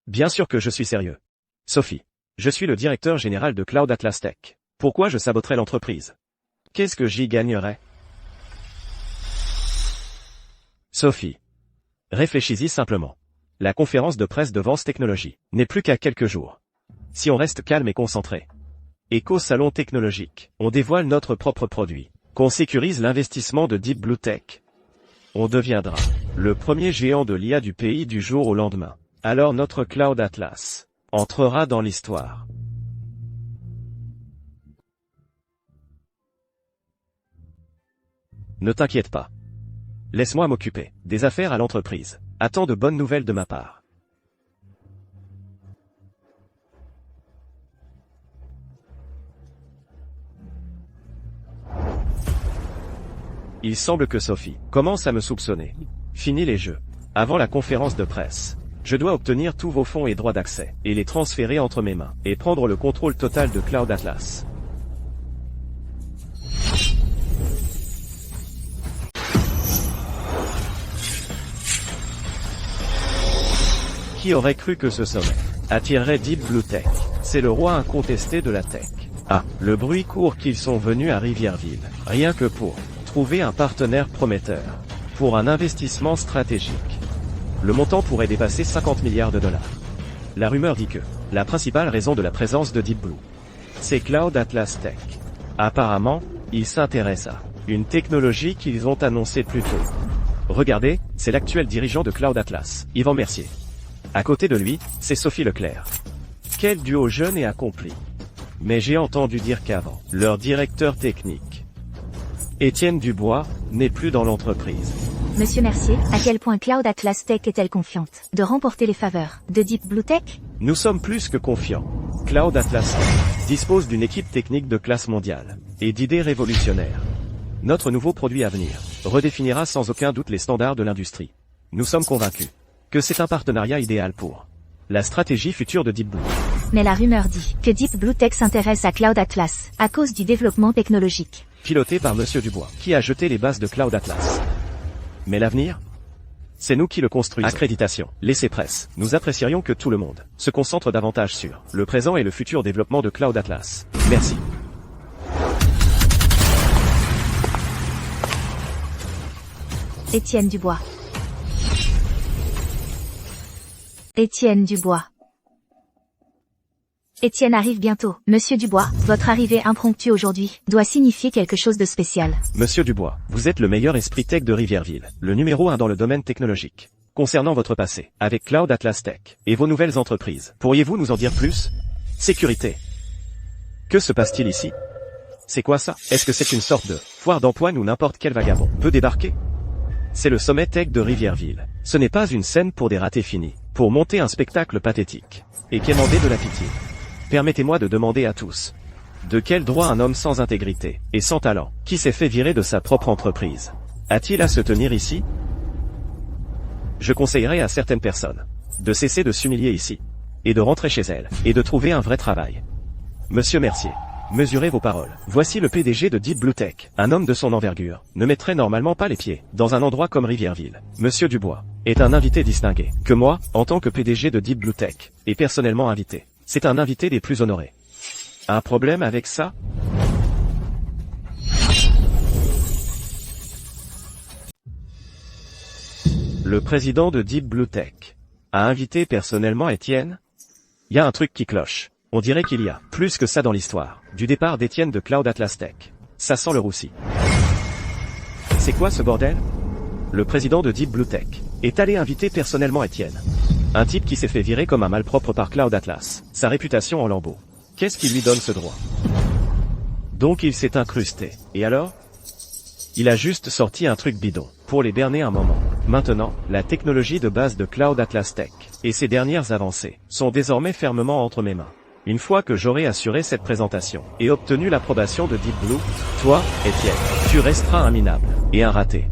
Bien sûr que je suis sérieux. Sophie. Je suis le directeur général de Cloud Atlas Tech. Pourquoi je saboterais l'entreprise? Qu'est-ce que j'y gagnerais? Sophie. Réfléchis-y simplement. La conférence de presse de Vance Technologies n'est plus qu'à quelques jours. si on reste calme et concentré. Éco-salon technologique. On dévoile notre propre produit. Qu'on sécurise l'investissement de Deep Blue Tech. On deviendra le premier géant de l'IA du pays du jour au lendemain. Alors notre Cloud Atlas entrera dans l'histoire. Ne t'inquiète pas. Laisse-moi m'occuper des affaires à l'entreprise. Attends de bonnes nouvelles de ma part. Il semble que Sophie commence à me soupçonner. Fini les jeux. Avant la conférence de presse, je dois obtenir tous vos fonds et droits d'accès, et les transférer entre mes mains, et prendre le contrôle total de Cloud Atlas. Qui aurait cru que ce sommet attirerait Deep Blue Tech? C'est le roi incontesté de la tech. Ah, le bruit court qu'ils sont venus à Rivierville, rien que pour trouver un partenaire prometteur, pour un investissement stratégique. Le montant pourrait dépasser 50 milliards de dollars. La rumeur dit que la principale raison de la présence de Deep Blue, c'est Cloud Atlas Tech. Apparemment, ils s'intéressent à une technologie qu'ils ont annoncée plus tôt. Regardez, c'est l'actuel dirigeant de Cloud Atlas, Yvan Mercier. À côté de lui, c'est Sophie Leclerc. Quel duo jeune et accompli. Mais j'ai entendu dire qu'avant, leur directeur technique, Étienne Dubois, n'est plus dans l'entreprise. Monsieur Mercier, à quel point Cloud Atlas Tech est-elle confiante de remporter les faveurs de Deep Blue Tech? Nous sommes plus que confiants. Cloud Atlas Tech dispose d'une équipe technique de classe mondiale et d'idées révolutionnaires. Notre nouveau produit à venir redéfinira sans aucun doute les standards de l'industrie. Nous sommes convaincus que c'est un partenariat idéal pour la stratégie future de Deep Blue. Mais la rumeur dit que Deep Blue Tech s'intéresse à Cloud Atlas à cause du développement technologique. Piloté par Monsieur Dubois, qui a jeté les bases de Cloud Atlas. Mais l'avenir? C'est nous qui le construisons. Accréditation, laissez-presse. Nous apprécierions que tout le monde se concentre davantage sur le présent et le futur développement de Cloud Atlas. Merci. Étienne Dubois. Étienne Dubois. Étienne arrive bientôt. Monsieur Dubois, votre arrivée impromptue aujourd'hui doit signifier quelque chose de spécial. Monsieur Dubois, vous êtes le meilleur esprit tech de Rivierville, le numéro 1 dans le domaine technologique. Concernant votre passé, avec Cloud Atlas Tech, et vos nouvelles entreprises, pourriez-vous nous en dire plus? Sécurité. Que se passe-t-il ici? C'est quoi ça? Est-ce que c'est une sorte de foire d'empoigne où n'importe quel vagabond peut débarquer? C'est le sommet tech de Rivierville. Ce n'est pas une scène pour des ratés finis, pour monter un spectacle pathétique, et quémander de la pitié. Permettez-moi de demander à tous. De quel droit un homme sans intégrité, et sans talent, qui s'est fait virer de sa propre entreprise, a-t-il à se tenir ici? Je conseillerais à certaines personnes de cesser de s'humilier ici, et de rentrer chez elles, et de trouver un vrai travail. Monsieur Mercier, mesurez vos paroles. Voici le PDG de Deep Blue Tech. Un homme de son envergure ne mettrait normalement pas les pieds dans un endroit comme Rivierville. Monsieur Dubois est un invité distingué, que moi, en tant que PDG de Deep Blue Tech, est personnellement invité. C'est un invité des plus honorés. Un problème avec ça? Le président de Deep Blue Tech a invité personnellement Étienne? Y a un truc qui cloche. On dirait qu'il y a plus que ça dans l'histoire du départ d'Étienne de Cloud Atlas Tech. Ça sent le roussi. C'est quoi ce bordel? Le président de Deep Blue Tech est allé inviter personnellement Étienne. Un type qui s'est fait virer comme un malpropre par Cloud Atlas. Sa réputation en lambeaux. Qu'est-ce qui lui donne ce droit? Donc il s'est incrusté. Et alors? Il a juste sorti un truc bidon, pour les berner un moment. Maintenant, la technologie de base de Cloud Atlas Tech, et ses dernières avancées, sont désormais fermement entre mes mains. Une fois que j'aurai assuré cette présentation, et obtenu l'approbation de Deep Blue, toi, Étienne, tu resteras un minable, et un raté.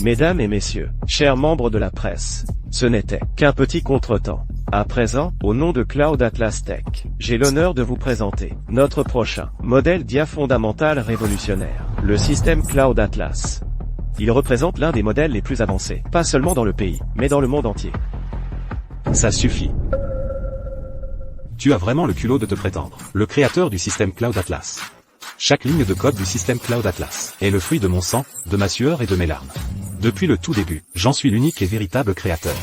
Mesdames et messieurs, chers membres de la presse, ce n'était qu'un petit contretemps. À présent, au nom de Cloud Atlas Tech, j'ai l'honneur de vous présenter notre prochain modèle d'IA fondamental révolutionnaire, le système Cloud Atlas. Il représente l'un des modèles les plus avancés, pas seulement dans le pays, mais dans le monde entier. Ça suffit. Tu as vraiment le culot de te prétendre le créateur du système Cloud Atlas. Chaque ligne de code du système Cloud Atlas est le fruit de mon sang, de ma sueur et de mes larmes. Depuis le tout début, j'en suis l'unique et véritable créateur.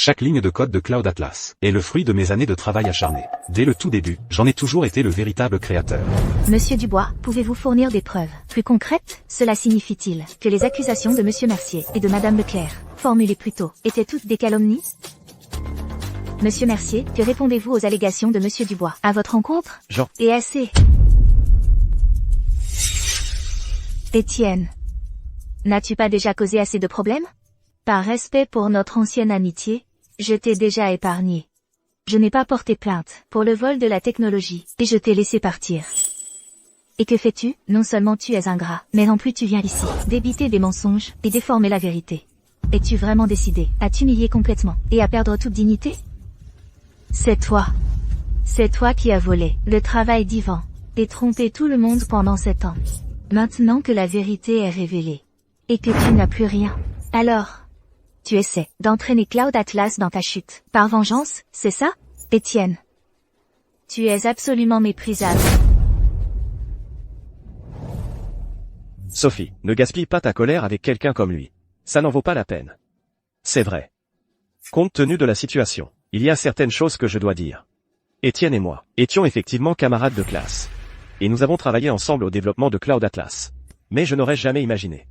Chaque ligne de code de Cloud Atlas est le fruit de mes années de travail acharné. Dès le tout début, j'en ai toujours été le véritable créateur. Monsieur Dubois, pouvez-vous fournir des preuves plus concrètes? Cela signifie-t-il que les accusations de Monsieur Mercier et de Madame Leclerc, formulées plus tôt, étaient toutes des calomnies? Monsieur Mercier, que répondez-vous aux allégations de Monsieur Dubois à votre rencontre? Jean. Et assez. Étienne, n'as-tu pas déjà causé assez de problèmes? Par respect pour notre ancienne amitié, je t'ai déjà épargné. Je n'ai pas porté plainte pour le vol de la technologie, et je t'ai laissé partir. Et que fais-tu? Non seulement tu es ingrat, mais en plus tu viens ici, débiter des mensonges, et déformer la vérité. Es-tu vraiment décidé à t'humilier complètement, et à perdre toute dignité? C'est toi. C'est toi qui as volé le travail d'Ivan, et trompé tout le monde pendant 7 ans. Maintenant que la vérité est révélée, et que tu n'as plus rien, alors, tu essaies d'entraîner Cloud Atlas dans ta chute. Par vengeance, c'est ça, Étienne? Tu es absolument méprisable. Sophie, ne gaspille pas ta colère avec quelqu'un comme lui. Ça n'en vaut pas la peine. C'est vrai. Compte tenu de la situation, il y a certaines choses que je dois dire. Étienne et moi étions effectivement camarades de classe. Et nous avons travaillé ensemble au développement de Cloud Atlas. Mais je n'aurais jamais imaginé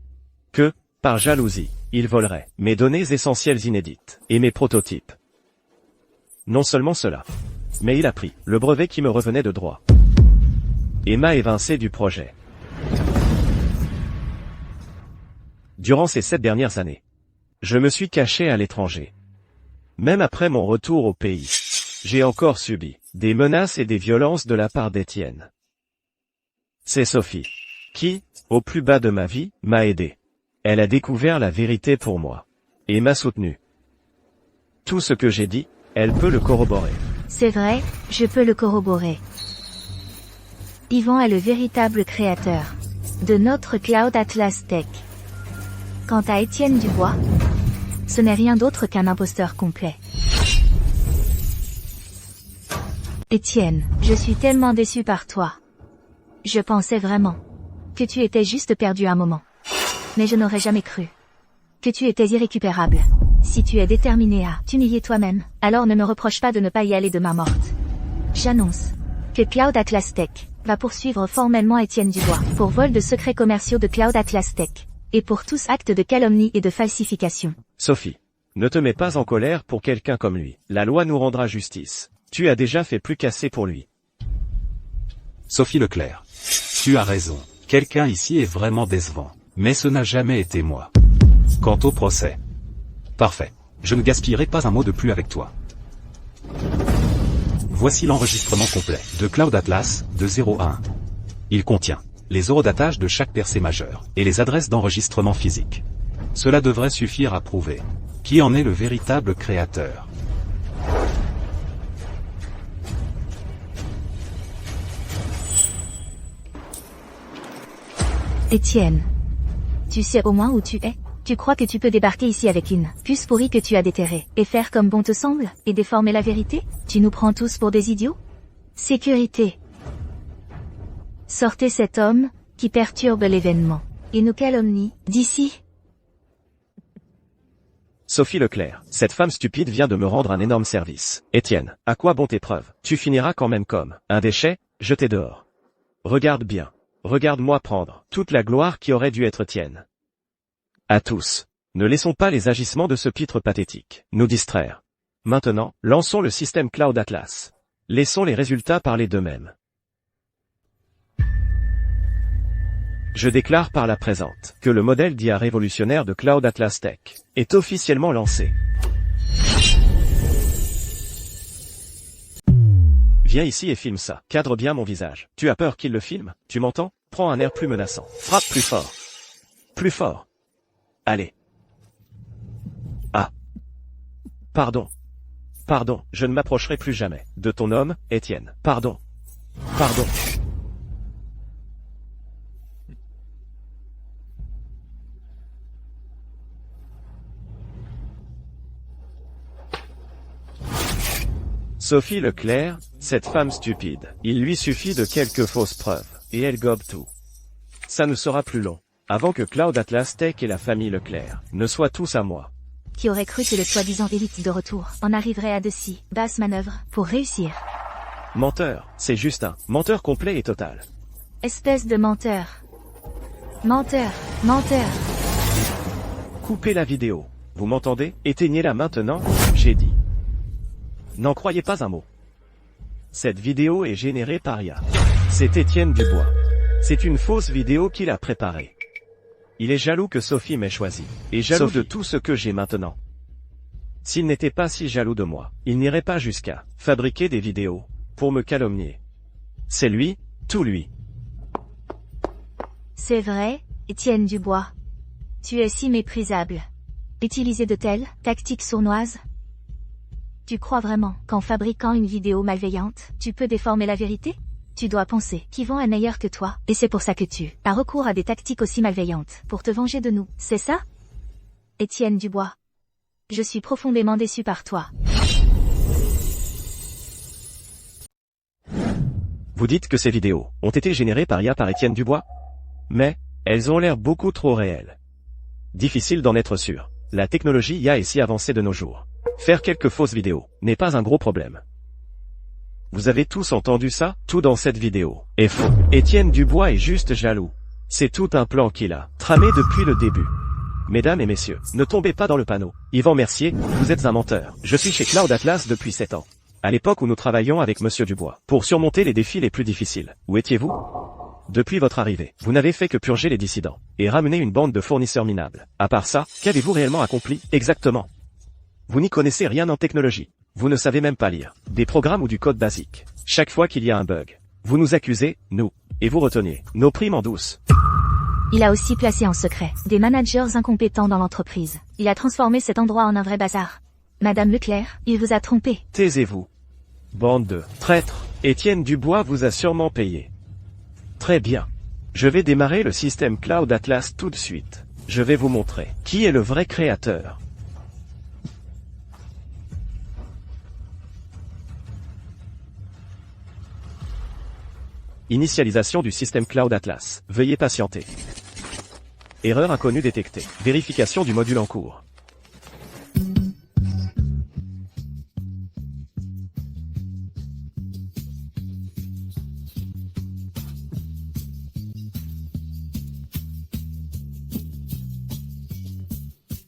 que, par jalousie, il volerait mes données essentielles inédites et mes prototypes. Non seulement cela, mais il a pris le brevet qui me revenait de droit et m'a évincé du projet. Durant ces 7 dernières années, je me suis caché à l'étranger. Même après mon retour au pays, j'ai encore subi des menaces et des violences de la part d'Étienne. C'est Sophie qui, au plus bas de ma vie, m'a aidé. Elle a découvert la vérité pour moi et m'a soutenu. Tout ce que j'ai dit, elle peut le corroborer. C'est vrai, je peux le corroborer. Yvan est le véritable créateur de notre Cloud Atlas Tech. Quant à Étienne Dubois, ce n'est rien d'autre qu'un imposteur complet. Étienne, je suis tellement déçu par toi. Je pensais vraiment que tu étais juste perdu un moment. Mais je n'aurais jamais cru que tu étais irrécupérable. Si tu es déterminé à t'humilier toi-même, alors ne me reproche pas de ne pas y aller de main morte. J'annonce que Cloud Atlas Tech va poursuivre formellement Étienne Dubois pour vol de secrets commerciaux de Cloud Atlas Tech et pour tous actes de calomnie et de falsification. Sophie, ne te mets pas en colère pour quelqu'un comme lui. La loi nous rendra justice. Tu as déjà fait plus qu'assez pour lui. Sophie Leclerc, tu as raison. Quelqu'un ici est vraiment décevant. Mais ce n'a jamais été moi. Quant au procès. Parfait. Je ne gaspillerai pas un mot de plus avec toi. Voici l'enregistrement complet de Cloud Atlas, de 0 à 1. Il contient les horodatage de chaque percée majeure, et les adresses d'enregistrement physique. Cela devrait suffire à prouver qui en est le véritable créateur. Étienne, tu sais au moins où tu es? Tu crois que tu peux débarquer ici avec une puce pourrie que tu as déterrée, et faire comme bon te semble, et déformer la vérité? Tu nous prends tous pour des idiots? Sécurité. Sortez cet homme, qui perturbe l'événement, et nous calomnie, d'ici. Sophie Leclerc, cette femme stupide vient de me rendre un énorme service. Étienne, à quoi bon tes preuves? Tu finiras quand même comme un déchet, jeté dehors. Regarde bien. Regarde-moi prendre toute la gloire qui aurait dû être tienne. À tous, ne laissons pas les agissements de ce pitre pathétique nous distraire. Maintenant, lançons le système Cloud Atlas. Laissons les résultats parler d'eux-mêmes. Je déclare par la présente que le modèle d'IA révolutionnaire de Cloud Atlas Tech est officiellement lancé. Viens ici et filme ça. Cadre bien mon visage. Tu as peur qu'il le filme? Tu m'entends? Prends un air plus menaçant. Frappe plus fort. Plus fort. Allez. Ah. Pardon. Pardon, je ne m'approcherai plus jamais de ton homme, Étienne. Pardon. Pardon. Sophie Leclerc, cette femme stupide, il lui suffit de quelques fausses preuves, et elle gobe tout. Ça ne sera plus long, avant que Cloud Atlas Tech et la famille Leclerc ne soient tous à moi. Qui aurait cru que le soi-disant élite de retour en arriverait à de si basses manœuvres pour réussir? Menteur, c'est juste un menteur complet et total. Espèce de menteur. Menteur, menteur. Coupez la vidéo. Vous m'entendez? Éteignez-la maintenant, j'ai dit. N'en croyez pas un mot. Cette vidéo est générée par IA. C'est Étienne Dubois. C'est une fausse vidéo qu'il a préparée. Il est jaloux que Sophie m'ait choisi, et jaloux de tout ce que j'ai maintenant. S'il n'était pas si jaloux de moi, il n'irait pas jusqu'à fabriquer des vidéos pour me calomnier. C'est lui, tout lui. C'est vrai, Étienne Dubois. Tu es si méprisable. Utiliser de telles tactiques sournoises? Tu crois vraiment qu'en fabriquant une vidéo malveillante, tu peux déformer la vérité? Tu dois penser qu'ils vont un ailleurs que toi, et c'est pour ça que tu as recours à des tactiques aussi malveillantes, pour te venger de nous, c'est ça? Étienne Dubois. Je suis profondément déçu par toi. Vous dites que ces vidéos ont été générées par IA par Étienne Dubois? Mais, elles ont l'air beaucoup trop réelles. Difficile d'en être sûr. La technologie IA est si avancée de nos jours. Faire quelques fausses vidéos n'est pas un gros problème. Vous avez tous entendu ça? Tout dans cette vidéo est faux. Étienne Dubois est juste jaloux. C'est tout un plan qu'il a tramé depuis le début. Mesdames et messieurs, ne tombez pas dans le panneau. Yvan Mercier, vous êtes un menteur. Je suis chez Cloud Atlas depuis 7 ans. À l'époque où nous travaillions avec Monsieur Dubois, pour surmonter les défis les plus difficiles. Où étiez-vous? Depuis votre arrivée, vous n'avez fait que purger les dissidents, et ramener une bande de fournisseurs minables. À part ça, qu'avez-vous réellement accompli, exactement? Vous n'y connaissez rien en technologie. Vous ne savez même pas lire des programmes ou du code basique. Chaque fois qu'il y a un bug, vous nous accusez, nous, et vous reteniez nos primes en douce. Il a aussi placé en secret des managers incompétents dans l'entreprise. Il a transformé cet endroit en un vrai bazar. Madame Leclerc, il vous a trompé. Taisez-vous. Bande de traîtres. Étienne Dubois vous a sûrement payé. Très bien. Je vais démarrer le système Cloud Atlas tout de suite. Je vais vous montrer qui est le vrai créateur. Initialisation du système Cloud Atlas. Veuillez patienter. Erreur inconnue détectée. Vérification du module en cours.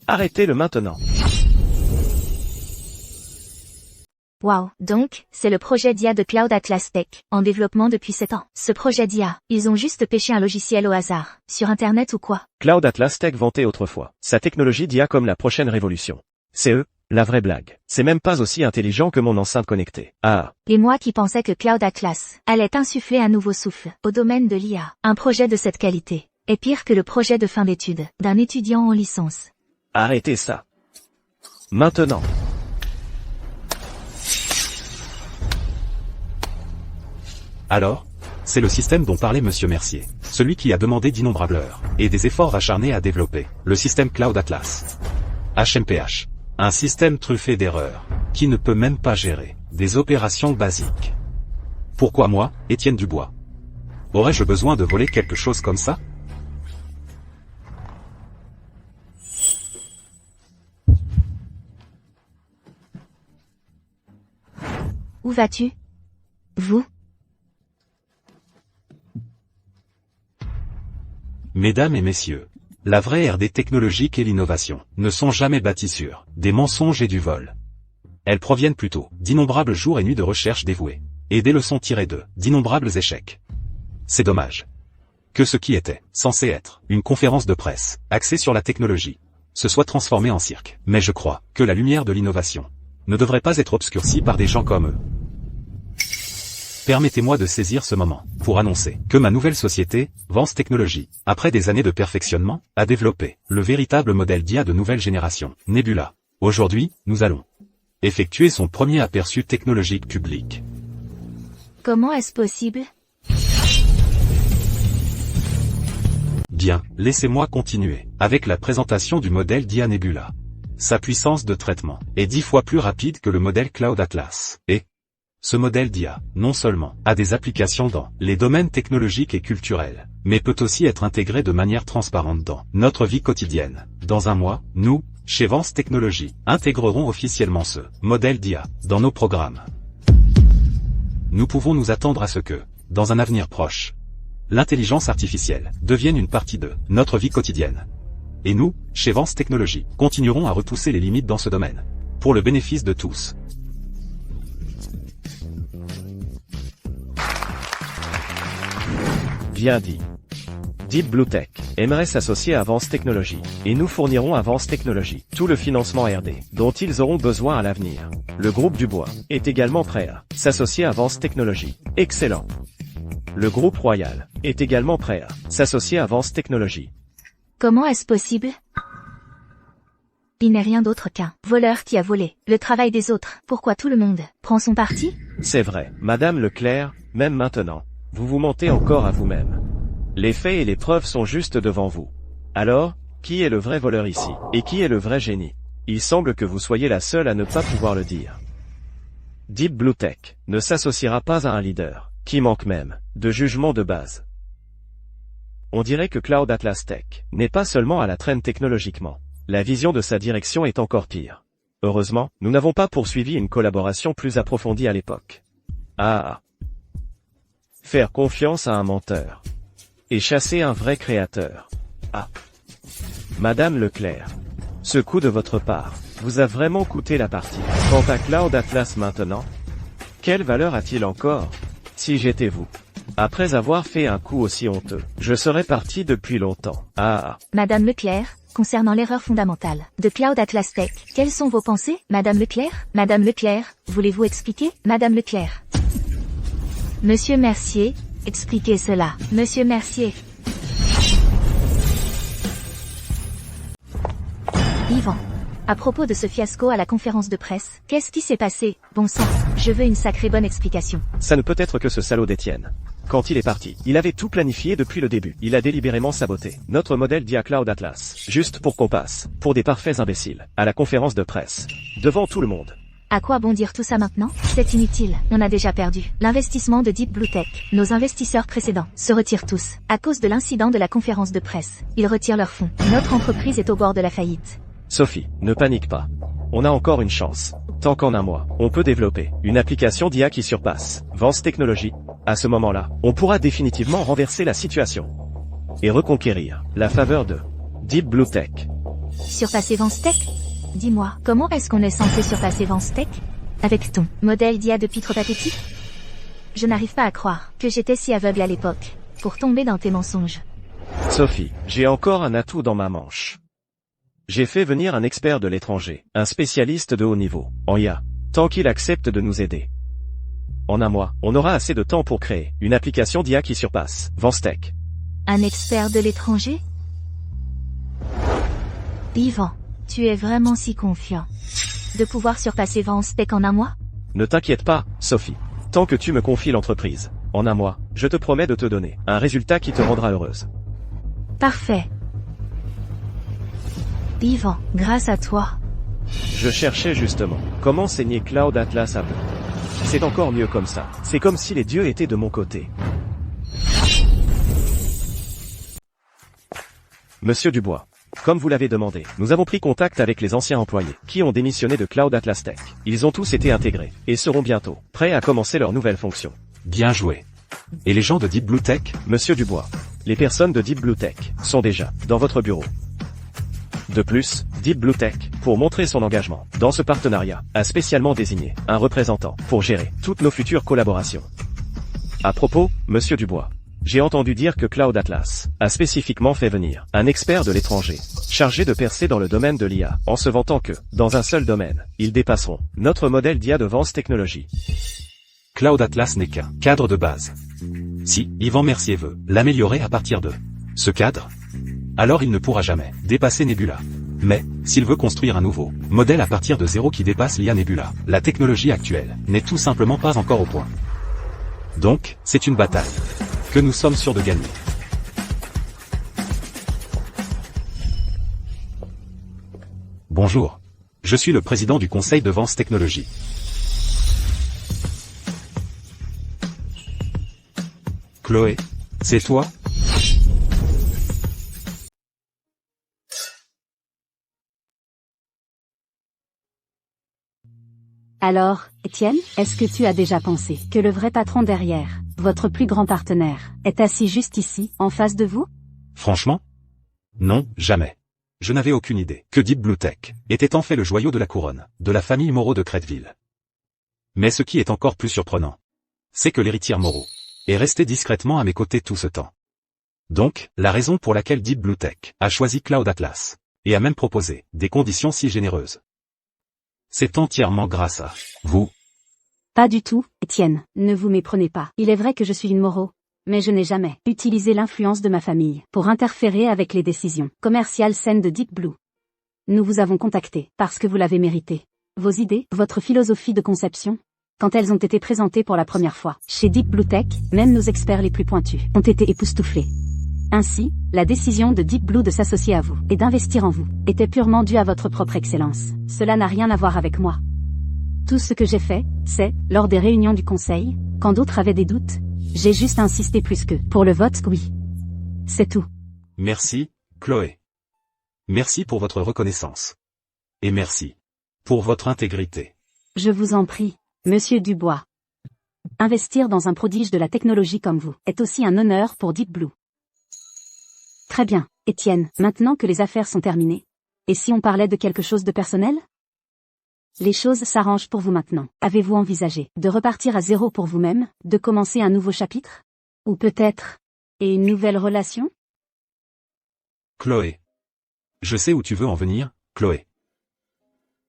Arrêtez-le maintenant. Waouh, donc, c'est le projet d'IA de Cloud Atlas Tech, en développement depuis 7 ans. Ce projet d'IA, ils ont juste pêché un logiciel au hasard, sur Internet ou quoi? Cloud Atlas Tech vantait autrefois sa technologie d'IA comme la prochaine révolution. C'est eux, la vraie blague. C'est même pas aussi intelligent que mon enceinte connectée. Ah. Et moi qui pensais que Cloud Atlas allait insuffler un nouveau souffle au domaine de l'IA. Un projet de cette qualité est pire que le projet de fin d'études d'un étudiant en licence. Arrêtez ça. Maintenant. Alors, c'est le système dont parlait Monsieur Mercier, celui qui a demandé d'innombrables heures et des efforts acharnés à développer le système Cloud Atlas. HMPH. Un système truffé d'erreurs, qui ne peut même pas gérer des opérations basiques. Pourquoi moi, Étienne Dubois? Aurais-je besoin de voler quelque chose comme ça? Où vas-tu? Vous? Mesdames et messieurs, la vraie ère des technologies et l'innovation ne sont jamais bâties sur des mensonges et du vol. Elles proviennent plutôt d'innombrables jours et nuits de recherche dévouées, et des leçons tirées d'innombrables échecs. C'est dommage que ce qui était censé être une conférence de presse axée sur la technologie se soit transformé en cirque. Mais je crois que la lumière de l'innovation ne devrait pas être obscurcie par des gens comme eux. Permettez-moi de saisir ce moment pour annoncer que ma nouvelle société, Vance Technologies, après des années de perfectionnement, a développé le véritable modèle d'IA de nouvelle génération, Nebula. Aujourd'hui, nous allons effectuer son premier aperçu technologique public. Comment est-ce possible? Bien, laissez-moi continuer avec la présentation du modèle d'IA Nebula. Sa puissance de traitement est 10 fois plus rapide que le modèle Cloud Atlas, et ce modèle d'IA, non seulement, a des applications dans les domaines technologiques et culturels, mais peut aussi être intégré de manière transparente dans notre vie quotidienne. Dans un mois, nous, chez Vance Technologies, intégrerons officiellement ce modèle d'IA dans nos programmes. Nous pouvons nous attendre à ce que, dans un avenir proche, l'intelligence artificielle devienne une partie de notre vie quotidienne. Et nous, chez Vance Technologies, continuerons à repousser les limites dans ce domaine, pour le bénéfice de tous. Bien dit. Deep Blue Tech aimerait s'associer à Vance Technologies, et nous fournirons à Vance Technologies tout le financement R&D dont ils auront besoin à l'avenir. Le groupe Dubois est également prêt à s'associer à Vance Technologies. Excellent. Le groupe Royal est également prêt à s'associer à Vance Technologies. Comment est-ce possible? Il n'est rien d'autre qu'un voleur qui a volé le travail des autres. Pourquoi tout le monde prend son parti? C'est vrai, Madame Leclerc, même maintenant, vous vous mentez encore à vous-même. Les faits et les preuves sont juste devant vous. Alors, qui est le vrai voleur ici? Et qui est le vrai génie? Il semble que vous soyez la seule à ne pas pouvoir le dire. Deep Blue Tech ne s'associera pas à un leader, qui manque même de jugement de base. On dirait que Cloud Atlas Tech n'est pas seulement à la traîne technologiquement. La vision de sa direction est encore pire. Heureusement, nous n'avons pas poursuivi une collaboration plus approfondie à l'époque. Faire confiance à un menteur. Et chasser un vrai créateur. Madame Leclerc. Ce coup de votre part vous a vraiment coûté la partie. Quant à Cloud Atlas maintenant, quelle valeur a-t-il encore? Si j'étais vous, après avoir fait un coup aussi honteux, je serais parti depuis longtemps. Madame Leclerc, concernant l'erreur fondamentale de Cloud Atlas Tech, quelles sont vos pensées, Madame Leclerc? Madame Leclerc, voulez-vous expliquer? Madame Leclerc. Monsieur Mercier, expliquez cela. Monsieur Mercier. Yvan. À propos de ce fiasco à la conférence de presse, qu'est-ce qui s'est passé? Bon sang, je veux une sacrée bonne explication. Ça ne peut être que ce salaud d'Étienne. Quand il est parti, il avait tout planifié depuis le début. Il a délibérément saboté notre modèle d'IA Cloud Atlas, juste pour qu'on passe pour des parfaits imbéciles à la conférence de presse, devant tout le monde. À quoi bon dire tout ça maintenant? C'est inutile, on a déjà perdu l'investissement de Deep Blue Tech. Nos investisseurs précédents se retirent tous. À cause de l'incident de la conférence de presse, ils retirent leurs fonds. Notre entreprise est au bord de la faillite. Sophie, ne panique pas. On a encore une chance. Tant qu'en un mois, on peut développer une application d'IA qui surpasse Vance Technologies. À ce moment-là, on pourra définitivement renverser la situation et reconquérir la faveur de Deep Blue Tech. Surpasser Vance Tech? Dis-moi, comment est-ce qu'on est censé surpasser Vance Tech? Avec ton modèle d'IA de pitre pathétique? Je n'arrive pas à croire que j'étais si aveugle à l'époque pour tomber dans tes mensonges. Sophie, j'ai encore un atout dans ma manche. J'ai fait venir un expert de l'étranger, un spécialiste de haut niveau, en IA, tant qu'il accepte de nous aider. En un mois, on aura assez de temps pour créer une application d'IA qui surpasse Vance Tech. Un expert de l'étranger? Yvan, tu es vraiment si confiant de pouvoir surpasser Vance Tech en un mois? Ne t'inquiète pas, Sophie. Tant que tu me confies l'entreprise, en un mois, je te promets de te donner un résultat qui te rendra heureuse. Parfait. Yvan, grâce à toi. Je cherchais justement comment saigner Cloud Atlas à peu. C'est encore mieux comme ça. C'est comme si les dieux étaient de mon côté. Monsieur Dubois, comme vous l'avez demandé, nous avons pris contact avec les anciens employés qui ont démissionné de Cloud Atlas Tech. Ils ont tous été intégrés et seront bientôt prêts à commencer leurs nouvelles fonctions. Bien joué. Et les gens de Deep Blue Tech? Monsieur Dubois, les personnes de Deep Blue Tech sont déjà dans votre bureau. De plus, Deep Blue Tech, pour montrer son engagement dans ce partenariat, a spécialement désigné un représentant pour gérer toutes nos futures collaborations. À propos, Monsieur Dubois, j'ai entendu dire que Cloud Atlas a spécifiquement fait venir un expert de l'étranger, chargé de percer dans le domaine de l'IA, en se vantant que, dans un seul domaine, ils dépasseront notre modèle d'IA de Vance Technologies. Cloud Atlas n'est qu'un cadre de base. Si Yvan Mercier veut l'améliorer à partir de ce cadre, alors il ne pourra jamais dépasser Nebula. Mais, s'il veut construire un nouveau modèle à partir de zéro qui dépasse l'IA Nebula, la technologie actuelle n'est tout simplement pas encore au point. Donc, c'est une bataille que nous sommes sûrs de gagner. Bonjour. Je suis le président du conseil de Vance Technologies. Chloé, c'est toi? Alors, Étienne, est-ce que tu as déjà pensé que le vrai patron derrière, votre plus grand partenaire, est assis juste ici, en face de vous? Franchement? Non, jamais. Je n'avais aucune idée que Deep Blue Tech était en fait le joyau de la couronne, de la famille Moreau de Créteville. Mais ce qui est encore plus surprenant, c'est que l'héritière Moreau est restée discrètement à mes côtés tout ce temps. Donc, la raison pour laquelle Deep Blue Tech a choisi Cloud Atlas, et a même proposé des conditions si généreuses, c'est entièrement grâce à vous. Pas du tout, Étienne, ne vous méprenez pas. Il est vrai que je suis une Moreau, mais je n'ai jamais utilisé l'influence de ma famille pour interférer avec les décisions commerciales saines de Deep Blue. Nous vous avons contacté parce que vous l'avez mérité. Vos idées, votre philosophie de conception, quand elles ont été présentées pour la première fois chez Deep Blue Tech, même nos experts les plus pointus ont été époustouflés. Ainsi, la décision de Deep Blue de s'associer à vous et d'investir en vous était purement due à votre propre excellence. Cela n'a rien à voir avec moi. Tout ce que j'ai fait, c'est, lors des réunions du conseil, quand d'autres avaient des doutes, j'ai juste insisté plus que pour le vote oui. C'est tout. Merci, Chloé. Merci pour votre reconnaissance. Et merci pour votre intégrité. Je vous en prie, Monsieur Dubois. Investir dans un prodige de la technologie comme vous est aussi un honneur pour Deep Blue. Très bien, Étienne, maintenant que les affaires sont terminées. Et si on parlait de quelque chose de personnel? Les choses s'arrangent pour vous maintenant. Avez-vous envisagé de repartir à zéro pour vous-même, de commencer un nouveau chapitre? Ou peut-être, et une nouvelle relation? Chloé. Je sais où tu veux en venir, Chloé.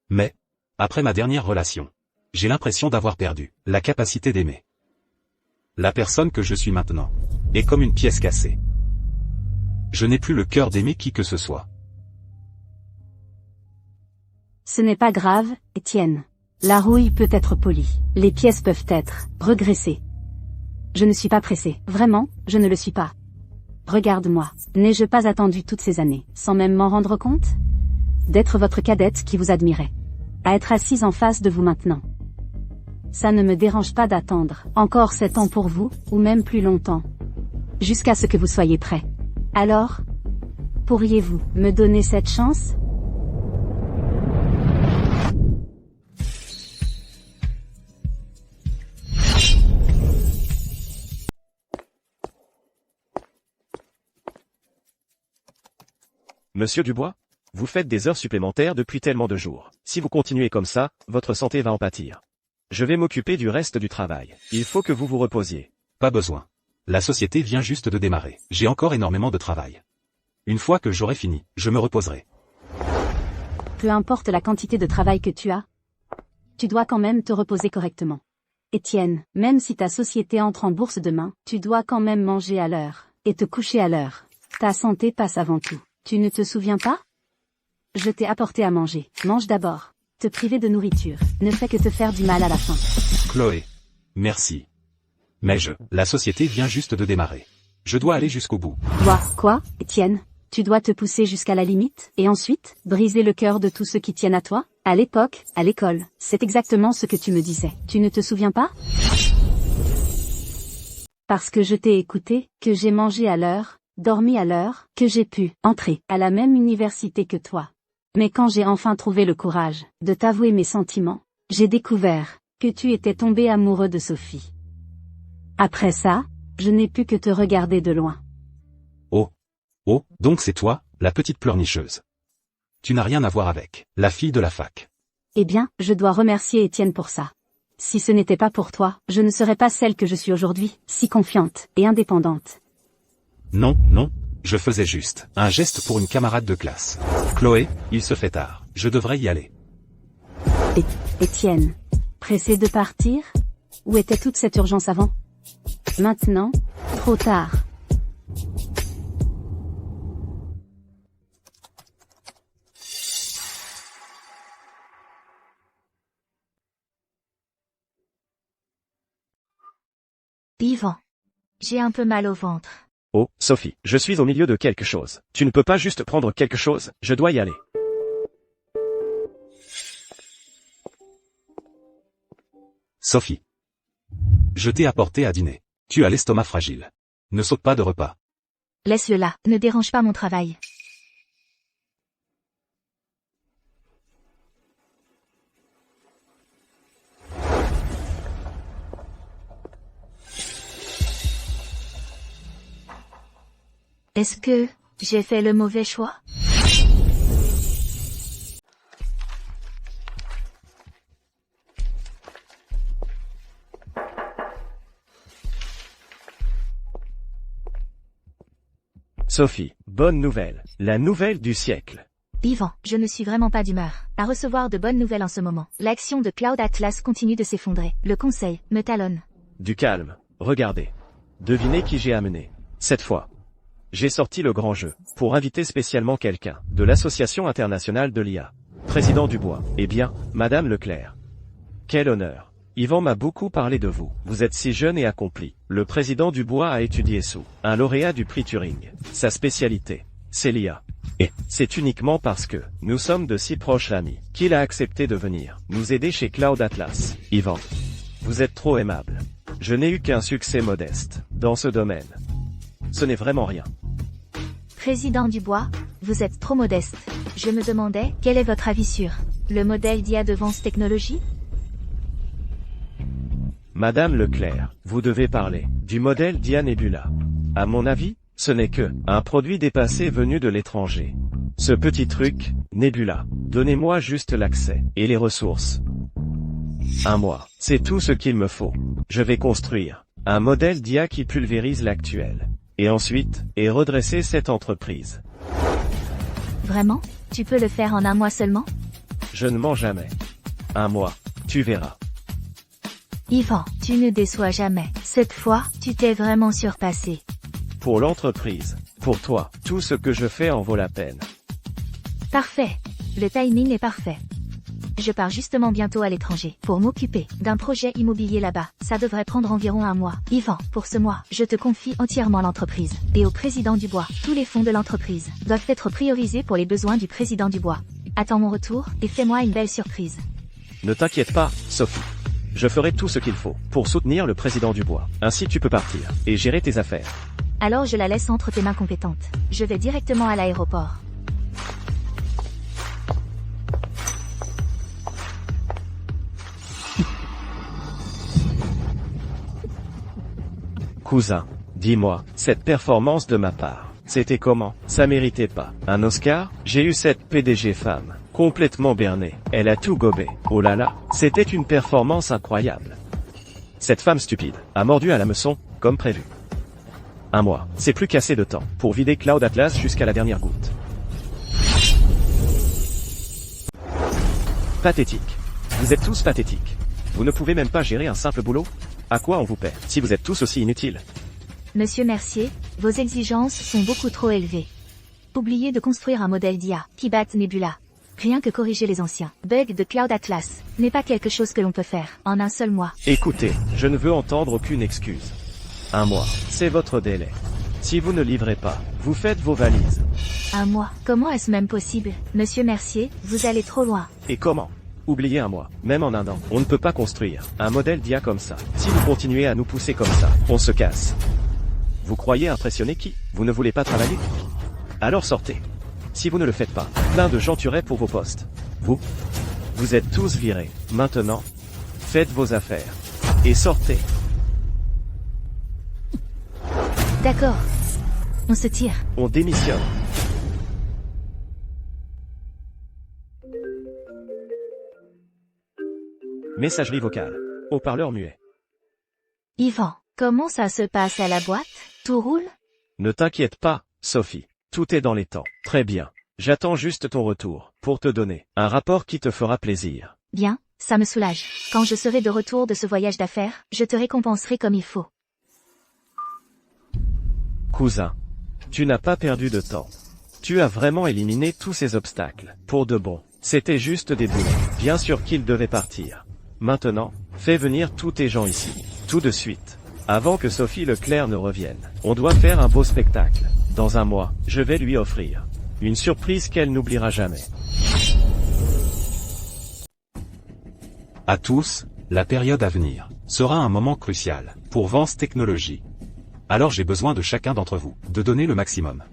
Mais, après ma dernière relation, j'ai l'impression d'avoir perdu la capacité d'aimer. La personne que je suis maintenant est comme une pièce cassée. Je n'ai plus le cœur d'aimer qui que ce soit. Ce n'est pas grave, Étienne. La rouille peut être polie. Les pièces peuvent être regressées. Je ne suis pas pressé. Vraiment, je ne le suis pas. Regarde-moi. N'ai-je pas attendu toutes ces années, sans même m'en rendre compte? D'être votre cadette qui vous admirait. À être assise en face de vous maintenant. Ça ne me dérange pas d'attendre encore 7 ans pour vous, ou même plus longtemps. Jusqu'à ce que vous soyez prêt. Alors, pourriez-vous me donner cette chance? Monsieur Dubois? Vous faites des heures supplémentaires depuis tellement de jours. Si vous continuez comme ça, votre santé va en pâtir. Je vais m'occuper du reste du travail. Il faut que vous vous reposiez. Pas besoin. La société vient juste de démarrer. J'ai encore énormément de travail. Une fois que j'aurai fini, je me reposerai. Peu importe la quantité de travail que tu as, tu dois quand même te reposer correctement. Étienne, même si ta société entre en bourse demain, tu dois quand même manger à l'heure, et te coucher à l'heure. Ta santé passe avant tout. Tu ne te souviens pas? Je t'ai apporté à manger. Mange d'abord. Te priver de nourriture ne fait que te faire du mal à la fin. Chloé. Merci. Mais la société vient juste de démarrer. Je dois aller jusqu'au bout. Quoi, Étienne? Tu dois te pousser jusqu'à la limite, et ensuite, briser le cœur de tous ceux qui tiennent à toi? À l'époque, à l'école, c'est exactement ce que tu me disais. Tu ne te souviens pas? Parce que je t'ai écouté, que j'ai mangé à l'heure, dormi à l'heure, que j'ai pu entrer à la même université que toi. Mais quand j'ai enfin trouvé le courage de t'avouer mes sentiments, j'ai découvert que tu étais tombé amoureux de Sophie. Après ça, je n'ai pu que te regarder de loin. Oh, donc c'est toi, la petite pleurnicheuse. Tu n'as rien à voir avec la fille de la fac. Eh bien, je dois remercier Étienne pour ça. Si ce n'était pas pour toi, je ne serais pas celle que je suis aujourd'hui, si confiante et indépendante. Non, je faisais juste un geste pour une camarade de classe. Chloé, il se fait tard, je devrais y aller. Étienne, pressé de partir? Où était toute cette urgence avant? Maintenant, trop tard. Yvan. J'ai un peu mal au ventre. Oh, Sophie, je suis au milieu de quelque chose. Tu ne peux pas juste prendre quelque chose, je dois y aller. Sophie. Je t'ai apporté à dîner. Tu as l'estomac fragile. Ne saute pas de repas. Laisse-le là, ne dérange pas mon travail. Est-ce que j'ai fait le mauvais choix? Sophie, bonne nouvelle. La nouvelle du siècle. Yvan, je ne suis vraiment pas d'humeur à recevoir de bonnes nouvelles en ce moment. L'action de Cloud Atlas continue de s'effondrer. Le conseil me talonne. Du calme. Regardez. Devinez qui j'ai amené. Cette fois. J'ai sorti le grand jeu, pour inviter spécialement quelqu'un, de l'Association internationale de l'IA. Président Dubois. Eh bien, Madame Leclerc. Quel honneur. Yvan m'a beaucoup parlé de vous. Vous êtes si jeune et accompli. Le président Dubois a étudié sous un lauréat du prix Turing. Sa spécialité, c'est l'IA. Et c'est uniquement parce que nous sommes de si proches amis qu'il a accepté de venir nous aider chez Cloud Atlas. Yvan, vous êtes trop aimable. Je n'ai eu qu'un succès modeste dans ce domaine. Ce n'est vraiment rien. Président Dubois, vous êtes trop modeste. Je me demandais, quel est votre avis sur le modèle d'IA de Vance Technologies? Madame Leclerc, vous devez parler du modèle d'IA Nebula. À mon avis, ce n'est que un produit dépassé venu de l'étranger. Ce petit truc, Nebula, donnez-moi juste l'accès et les ressources. Un mois, c'est tout ce qu'il me faut. Je vais construire un modèle d'IA qui pulvérise l'actuel. Et ensuite, redresser cette entreprise. Vraiment? Tu peux le faire en un mois seulement? Je ne mens jamais. Un mois, tu verras. Yvan, tu ne déçois jamais. Cette fois, tu t'es vraiment surpassé. Pour l'entreprise, pour toi, tout ce que je fais en vaut la peine. Parfait. Le timing est parfait. Je pars justement bientôt à l'étranger pour m'occuper d'un projet immobilier là-bas. Ça devrait prendre environ un mois. Yvan, pour ce mois, je te confie entièrement l'entreprise. Et au président Dubois, tous les fonds de l'entreprise doivent être priorisés pour les besoins du président Dubois. Attends mon retour et fais-moi une belle surprise. Ne t'inquiète pas, Sophie. Je ferai tout ce qu'il faut pour soutenir le président Dubois. Ainsi tu peux partir et gérer tes affaires. Alors je la laisse entre tes mains compétentes. Je vais directement à l'aéroport. Cousin, dis-moi, cette performance de ma part, c'était comment? Ça méritait pas un Oscar? J'ai eu cette PDG femme, complètement bernée, elle a tout gobé. Oh là là, c'était une performance incroyable. Cette femme stupide a mordu à l'hameçon, comme prévu. Un mois, c'est plus qu'assez de temps pour vider Cloud Atlas jusqu'à la dernière goutte. Pathétique. Vous êtes tous pathétiques. Vous ne pouvez même pas gérer un simple boulot? À quoi on vous paie, si vous êtes tous aussi inutiles? Monsieur Mercier, vos exigences sont beaucoup trop élevées. Oubliez de construire un modèle d'IA qui batte Nebula. Rien que corriger les anciens bugs de Cloud Atlas n'est pas quelque chose que l'on peut faire en un seul mois. Écoutez, je ne veux entendre aucune excuse. Un mois, c'est votre délai. Si vous ne livrez pas, vous faites vos valises. Un mois? Comment est-ce même possible? Monsieur Mercier, vous allez trop loin. Et comment? Oubliez un mois, même en un an, on ne peut pas construire un modèle d'IA comme ça. Si vous continuez à nous pousser comme ça, on se casse. Vous croyez impressionner qui? Vous ne voulez pas travailler? Alors sortez. Si vous ne le faites pas, plein de gens tueraient pour vos postes. Vous êtes tous virés. Maintenant, faites vos affaires. Et sortez. D'accord. On se tire. On démissionne. Messagerie vocale. Haut-parleur muet. Yvan, comment ça se passe à la boîte? Tout roule? Ne t'inquiète pas, Sophie. Tout est dans les temps. Très bien. J'attends juste ton retour pour te donner un rapport qui te fera plaisir. Bien, ça me soulage. Quand je serai de retour de ce voyage d'affaires, je te récompenserai comme il faut. Cousin, tu n'as pas perdu de temps. Tu as vraiment éliminé tous ces obstacles. Pour de bon. C'était juste des boules. Bien sûr qu'ils devaient partir. Maintenant, fais venir tous tes gens ici. Tout de suite. Avant que Sophie Leclerc ne revienne. On doit faire un beau spectacle. Dans un mois, je vais lui offrir une surprise qu'elle n'oubliera jamais. À tous, la période à venir sera un moment crucial pour Vance Technologies. Alors j'ai besoin de chacun d'entre vous, de donner le maximum.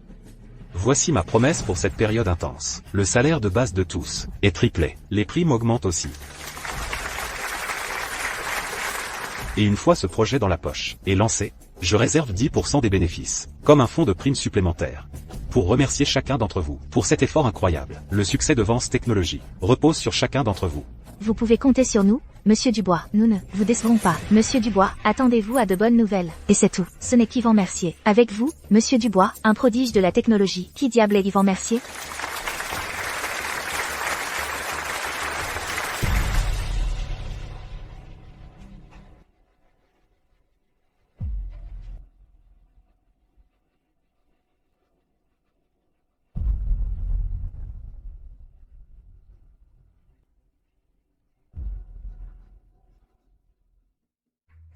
Voici ma promesse pour cette période intense. Le salaire de base de tous est triplé. Les primes augmentent aussi. Et une fois ce projet dans la poche et lancé, Je réserve 10% des bénéfices, comme un fonds de primes supplémentaire. Pour remercier chacun d'entre vous, pour cet effort incroyable, le succès de Vance Technologies repose sur chacun d'entre vous. Vous pouvez compter sur nous, Monsieur Dubois. Nous ne vous décevrons pas. Monsieur Dubois, attendez-vous à de bonnes nouvelles. Et c'est tout. Ce n'est qu'Yvan Mercier. Avec vous, Monsieur Dubois, un prodige de la technologie. Qui diable est Yvan Mercier?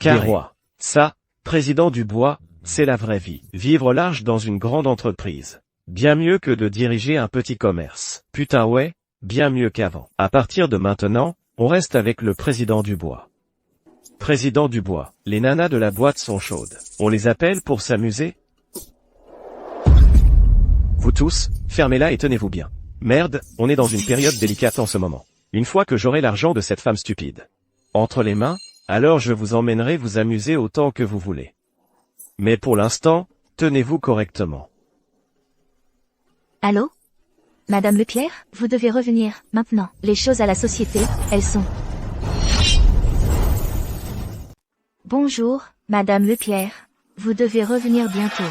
Des rois. Ça, président Dubois, c'est la vraie vie. Vivre large dans une grande entreprise. Bien mieux que de diriger un petit commerce. Putain ouais, bien mieux qu'avant. À partir de maintenant, on reste avec le président Dubois. Président Dubois, les nanas de la boîte sont chaudes. On les appelle pour s'amuser? Vous tous, fermez-la et tenez-vous bien. Merde, on est dans une période délicate en ce moment. Une fois que j'aurai l'argent de cette femme stupide entre les mains, alors je vous emmènerai vous amuser autant que vous voulez. Mais pour l'instant, tenez-vous correctement. Allô? Madame Leclerc, vous devez revenir, maintenant. Les choses à la société, elles sont... Bonjour, Madame Leclerc. Vous devez revenir bientôt.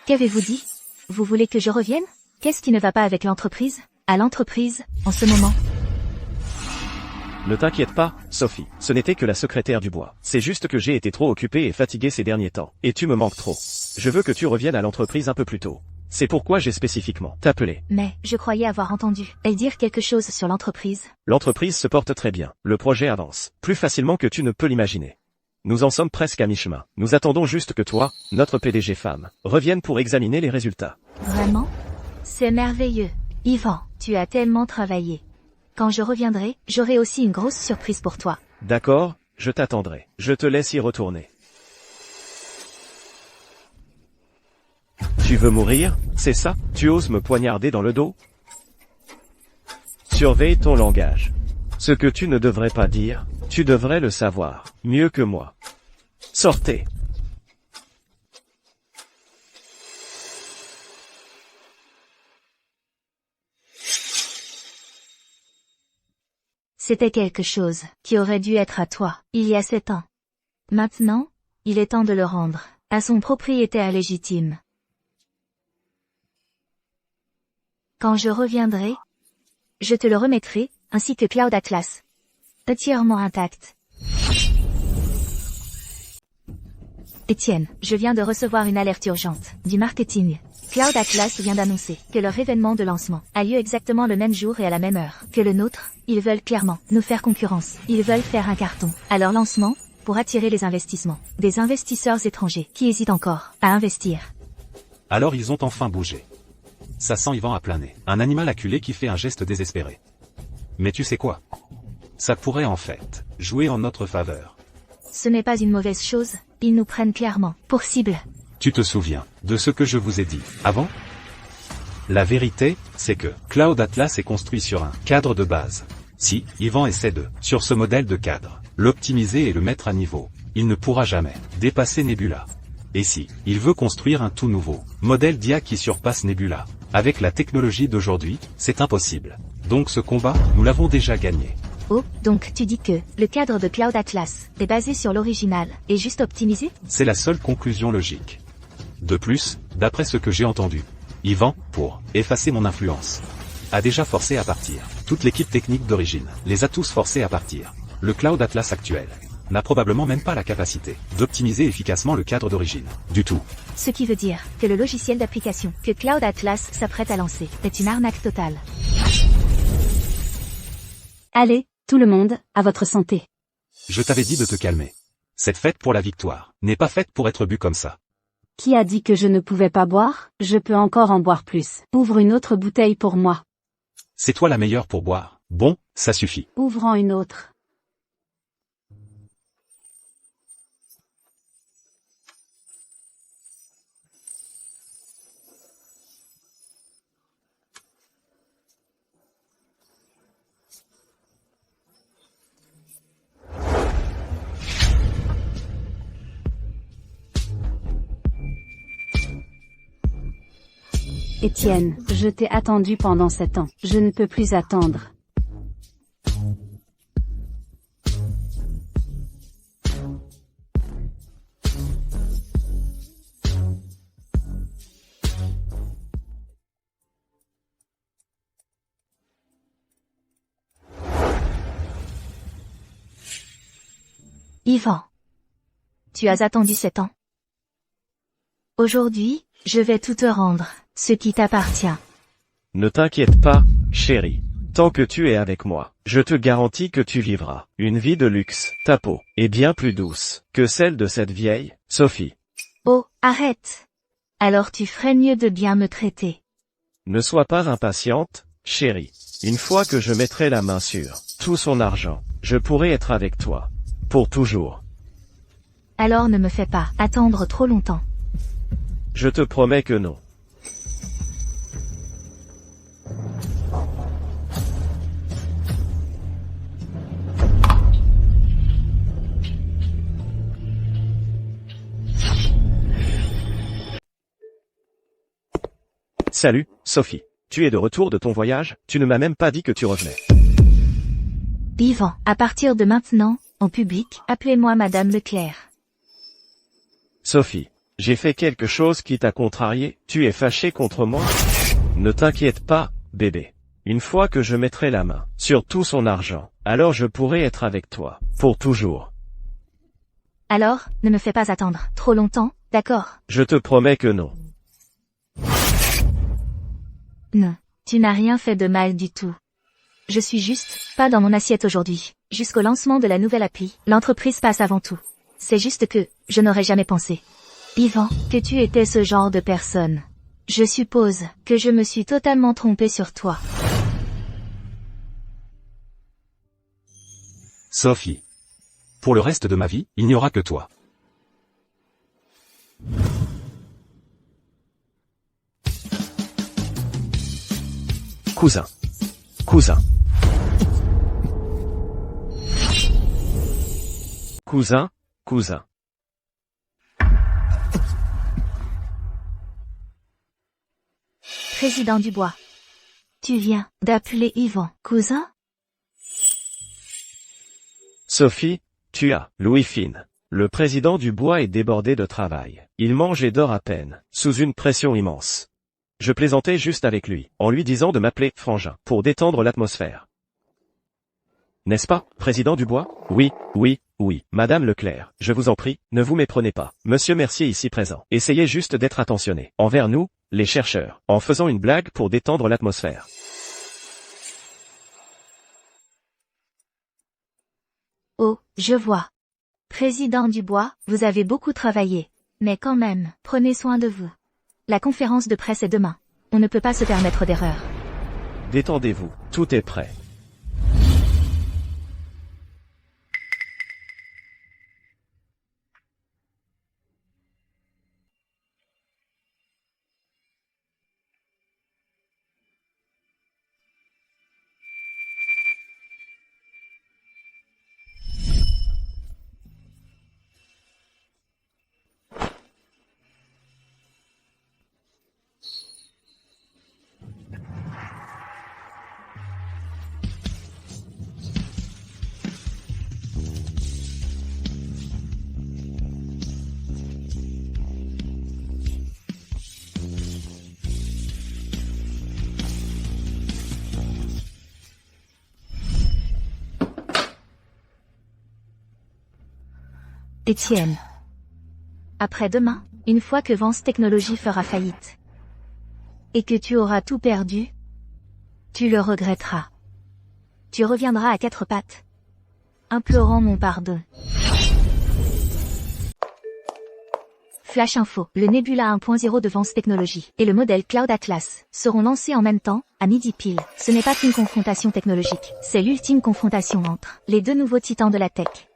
Qu'avez-vous dit? Vous voulez que je revienne? Qu'est-ce qui ne va pas avec l'entreprise? À l'entreprise, en ce moment? Ne t'inquiète pas, Sophie, ce n'était que la secrétaire Dubois. C'est juste que j'ai été trop occupé et fatigué ces derniers temps. Et tu me manques trop. Je veux que tu reviennes à l'entreprise un peu plus tôt. C'est pourquoi j'ai spécifiquement t'appelé. Mais, je croyais avoir entendu elle dire quelque chose sur l'entreprise. L'entreprise se porte très bien. Le projet avance. Plus facilement que tu ne peux l'imaginer. Nous en sommes presque à mi-chemin. Nous attendons juste que toi, notre PDG femme, revienne pour examiner les résultats. Vraiment? C'est merveilleux. Yvan, tu as tellement travaillé. Quand je reviendrai, j'aurai aussi une grosse surprise pour toi. D'accord, je t'attendrai. Je te laisse y retourner. Tu veux mourir, c'est ça? Tu oses me poignarder dans le dos? Surveille ton langage. Ce que tu ne devrais pas dire, tu devrais le savoir, mieux que moi. Sortez. C'était quelque chose qui aurait dû être à toi, il y a 7 ans. Maintenant, il est temps de le rendre à son propriétaire légitime. Quand je reviendrai, je te le remettrai, ainsi que Cloud Atlas. Entièrement intact. Étienne, je viens de recevoir une alerte urgente du marketing. Cloud Atlas vient d'annoncer que leur événement de lancement a lieu exactement le même jour et à la même heure que le nôtre. Ils veulent clairement nous faire concurrence. Ils veulent faire un carton à leur lancement pour attirer les investissements des investisseurs étrangers qui hésitent encore à investir. Alors ils ont enfin bougé. Ça sent Yvan à plein nez. Un animal acculé qui fait un geste désespéré. Mais tu sais quoi? Ça pourrait en fait jouer en notre faveur. Ce n'est pas une mauvaise chose, ils nous prennent clairement pour cible. Tu te souviens de ce que je vous ai dit avant? La vérité, c'est que Cloud Atlas est construit sur un cadre de base. Si Yvan essaie sur ce modèle de cadre, l'optimiser et le mettre à niveau, il ne pourra jamais dépasser Nebula. Et si il veut construire un tout nouveau modèle d'IA qui surpasse Nebula, avec la technologie d'aujourd'hui, c'est impossible. Donc ce combat, nous l'avons déjà gagné. Oh, donc tu dis que le cadre de Cloud Atlas est basé sur l'original et juste optimisé? C'est la seule conclusion logique. De plus, d'après ce que j'ai entendu, Yvan, pour effacer mon influence, a déjà forcé à partir. Toute l'équipe technique d'origine les a tous forcés à partir. Le Cloud Atlas actuel n'a probablement même pas la capacité d'optimiser efficacement le cadre d'origine. Du tout. Ce qui veut dire que le logiciel d'application que Cloud Atlas s'apprête à lancer est une arnaque totale. Allez, tout le monde, à votre santé. Je t'avais dit de te calmer. Cette fête pour la victoire n'est pas faite pour être bu comme ça. Qui a dit que je ne pouvais pas boire? Je peux encore en boire plus. Ouvre une autre bouteille pour moi. C'est toi la meilleure pour boire. Bon, ça suffit. Ouvrant une autre. Étienne, je t'ai attendu pendant 7 ans. Je ne peux plus attendre. Yvan. Tu as attendu 7 ans. Aujourd'hui, je vais tout te rendre, ce qui t'appartient. Ne t'inquiète pas, chérie. Tant que tu es avec moi, je te garantis que tu vivras une vie de luxe. Ta peau est bien plus douce que celle de cette vieille Sophie. Oh, arrête. Alors tu ferais mieux de bien me traiter. Ne sois pas impatiente, chérie. Une fois que je mettrai la main sur tout son argent, je pourrai être avec toi. Pour toujours. Alors ne me fais pas attendre trop longtemps. Je te promets que non. Salut, Sophie. Tu es de retour de ton voyage, tu ne m'as même pas dit que tu revenais. Yvan, à partir de maintenant, en public, appelez-moi Madame Leclerc. Sophie, j'ai fait quelque chose qui t'a contrarié, tu es fâchée contre moi? Ne t'inquiète pas, bébé. Une fois que je mettrai la main sur tout son argent, alors je pourrai être avec toi, pour toujours. Alors, ne me fais pas attendre trop longtemps, d'accord? Je te promets que non. Non, tu n'as rien fait de mal du tout. Je suis juste pas dans mon assiette aujourd'hui. Jusqu'au lancement de la nouvelle appli, l'entreprise passe avant tout. C'est juste que je n'aurais jamais pensé, Yvan, que tu étais ce genre de personne. Je suppose que je me suis totalement trompée sur toi. Sophie. Pour le reste de ma vie, il n'y aura que toi. Cousin. Cousin. Cousin, cousin. Président Dubois. Tu viens d'appeler Yvan, cousin? Sophie, tu as, Louis Fine. Le président Dubois est débordé de travail. Il mange et dort à peine, sous une pression immense. Je plaisantais juste avec lui, en lui disant de m'appeler Frangin, pour détendre l'atmosphère. N'est-ce pas, président Dubois? Oui, oui, oui. Madame Leclerc, je vous en prie, ne vous méprenez pas. Monsieur Mercier ici présent. Essayez juste d'être attentionné. Envers nous, les chercheurs, en faisant une blague pour détendre l'atmosphère. Oh, je vois. Président Dubois, vous avez beaucoup travaillé. Mais quand même, prenez soin de vous. La conférence de presse est demain. On ne peut pas se permettre d'erreur. Détendez-vous, tout est prêt. Étienne. Après-demain, une fois que Vance Technologies fera faillite, et que tu auras tout perdu, tu le regretteras. Tu reviendras à 4 pattes, implorant mon pardon. Flash info, le Nebula 1.0 de Vance Technologies et le modèle Cloud Atlas seront lancés en même temps, à midi pile. Ce n'est pas qu'une confrontation technologique, c'est l'ultime confrontation entre les deux nouveaux titans de la tech.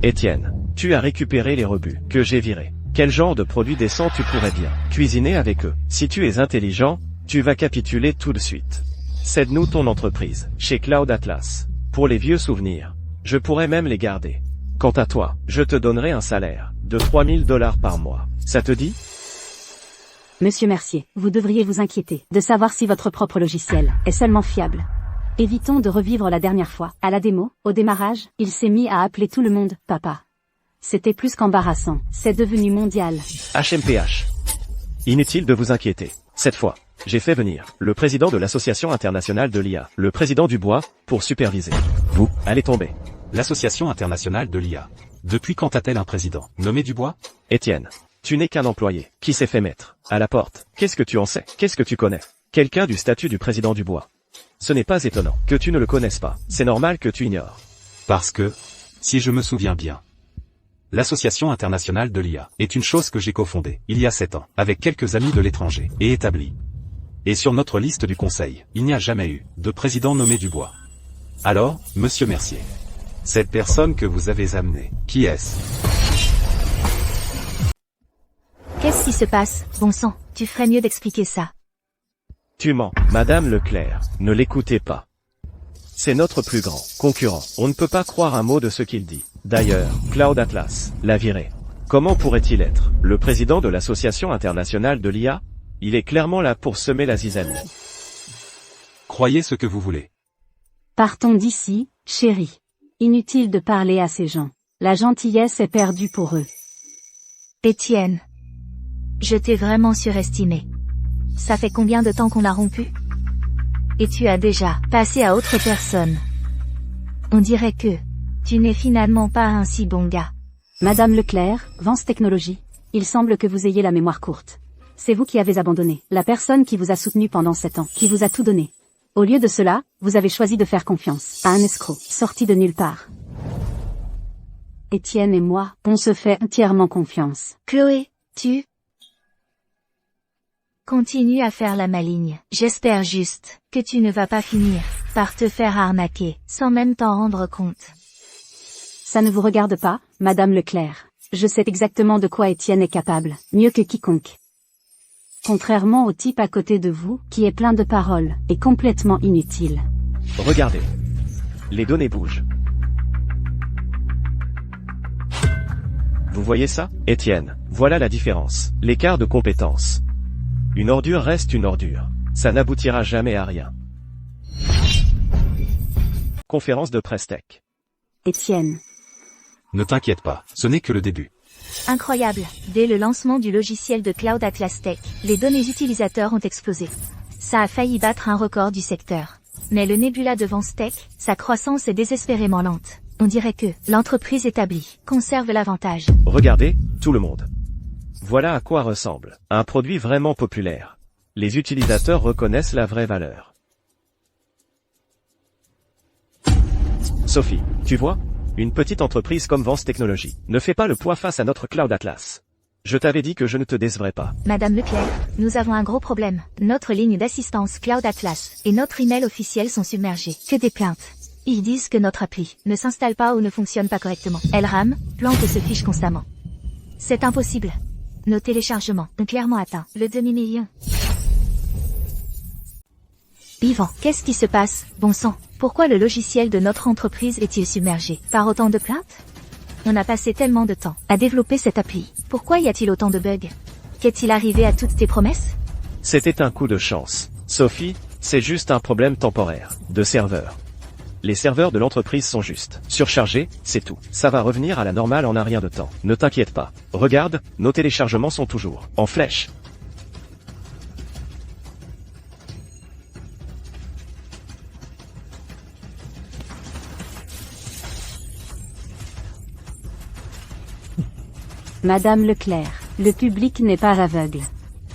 Étienne, tu as récupéré les rebuts que j'ai virés. Quel genre de produits décents tu pourrais bien cuisiner avec eux? Si tu es intelligent, tu vas capituler tout de suite. Cède-nous ton entreprise, chez Cloud Atlas. Pour les vieux souvenirs, je pourrais même les garder. Quant à toi, je te donnerai un salaire de 3000 $ par mois. Ça te dit? Monsieur Mercier, vous devriez vous inquiéter de savoir si votre propre logiciel est seulement fiable. Évitons de revivre la dernière fois. À la démo, au démarrage, il s'est mis à appeler tout le monde « papa ». C'était plus qu'embarrassant, c'est devenu mondial. HMPH. Inutile de vous inquiéter. Cette fois, j'ai fait venir le président de l'Association internationale de l'IA, le président Dubois, pour superviser. Vous allez tomber. L'Association internationale de l'IA. Depuis quand a-t-elle un président nommé Dubois? Étienne, tu n'es qu'un employé qui s'est fait mettre à la porte. Qu'est-ce que tu en sais? Qu'est-ce que tu connais? Quelqu'un du statut du président Dubois. Ce n'est pas étonnant que tu ne le connaisses pas. C'est normal que tu ignores. Parce que, si je me souviens bien, l'Association internationale de l'IA est une chose que j'ai cofondée il y a 7 ans, avec quelques amis de l'étranger, et établie. Et sur notre liste du conseil, il n'y a jamais eu de président nommé Dubois. Alors, monsieur Mercier, cette personne que vous avez amenée, qui est-ce? Qu'est-ce qui se passe, bon sang? Tu ferais mieux d'expliquer ça. Tu mens, Madame Leclerc, ne l'écoutez pas. C'est notre plus grand concurrent. On ne peut pas croire un mot de ce qu'il dit. D'ailleurs, Cloud Atlas l'a viré. Comment pourrait-il être le président de l'Association internationale de l'IA? Il est clairement là pour semer la zizanie. Croyez ce que vous voulez. Partons d'ici, chérie. Inutile de parler à ces gens. La gentillesse est perdue pour eux. Étienne, je t'ai vraiment surestimé. Ça fait combien de temps qu'on a rompu? Et tu as déjà passé à autre personne. On dirait que tu n'es finalement pas un si bon gars. Madame Leclerc, Vance Technologies, il semble que vous ayez la mémoire courte. C'est vous qui avez abandonné la personne qui vous a soutenu pendant 7 ans, qui vous a tout donné. Au lieu de cela, vous avez choisi de faire confiance à un escroc, sorti de nulle part. Étienne et moi, on se fait entièrement confiance. Chloé, tu continues à faire la maligne. J'espère juste que tu ne vas pas finir par te faire arnaquer, sans même t'en rendre compte. Ça ne vous regarde pas, Madame Leclerc. Je sais exactement de quoi Étienne est capable, mieux que quiconque. Contrairement au type à côté de vous, qui est plein de paroles, et complètement inutile. Regardez. Les données bougent. Vous voyez ça, Étienne? Voilà la différence. L'écart de compétences. Une ordure reste une ordure. Ça n'aboutira jamais à rien. Conférence de presse tech. Étienne. Ne t'inquiète pas, ce n'est que le début. Incroyable, dès le lancement du logiciel de Cloud Atlas Tech, les données utilisateurs ont explosé. Ça a failli battre un record du secteur. Mais le Nebula de Vance Tech, sa croissance est désespérément lente. On dirait que l'entreprise établie conserve l'avantage. Regardez, tout le monde. Voilà à quoi ressemble un produit vraiment populaire. Les utilisateurs reconnaissent la vraie valeur. Sophie, tu vois? Une petite entreprise comme Vance Technologies ne fait pas le poids face à notre Cloud Atlas. Je t'avais dit que je ne te décevrais pas. Madame Leclerc, nous avons un gros problème. Notre ligne d'assistance Cloud Atlas et notre email officiel sont submergés. Que des plaintes. Ils disent que notre appli ne s'installe pas ou ne fonctionne pas correctement. Elle rame, plante et se fiche constamment. C'est impossible. Nos téléchargements ont clairement atteint le demi-million. Yvan, qu'est-ce qui se passe, bon sang? Pourquoi le logiciel de notre entreprise est-il submergé par autant de plaintes? On a passé tellement de temps à développer cette appli. Pourquoi y a-t-il autant de bugs? Qu'est-il arrivé à toutes tes promesses? C'était un coup de chance. Sophie, c'est juste un problème temporaire de serveur. Les serveurs de l'entreprise sont juste surchargés, c'est tout. Ça va revenir à la normale en un rien de temps. Ne t'inquiète pas. Regarde, nos téléchargements sont toujours en flèche. Madame Leclerc, le public n'est pas aveugle.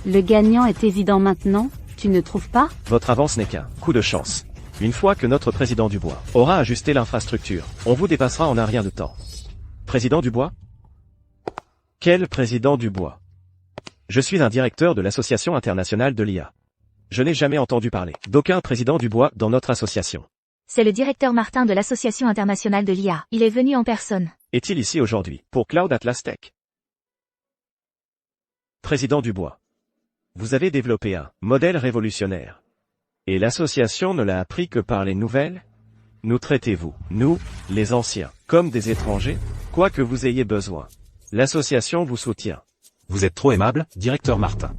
Le gagnant est évident maintenant, tu ne trouves pas? Votre avance n'est qu'un coup de chance. Une fois que notre président Dubois aura ajusté l'infrastructure, on vous dépassera en un rien de temps. Président Dubois? Quel président Dubois? Je suis un directeur de l'Association internationale de l'IA. Je n'ai jamais entendu parler d'aucun président Dubois dans notre association. C'est le directeur Martin de l'Association internationale de l'IA. Il est venu en personne. Est-il ici aujourd'hui pour Cloud Atlas Tech? Président Dubois. Vous avez développé un modèle révolutionnaire. Et l'association ne l'a appris que par les nouvelles? Nous traitez-vous, nous, les anciens, comme des étrangers? Quoi que vous ayez besoin. L'association vous soutient. Vous êtes trop aimable, directeur Martin.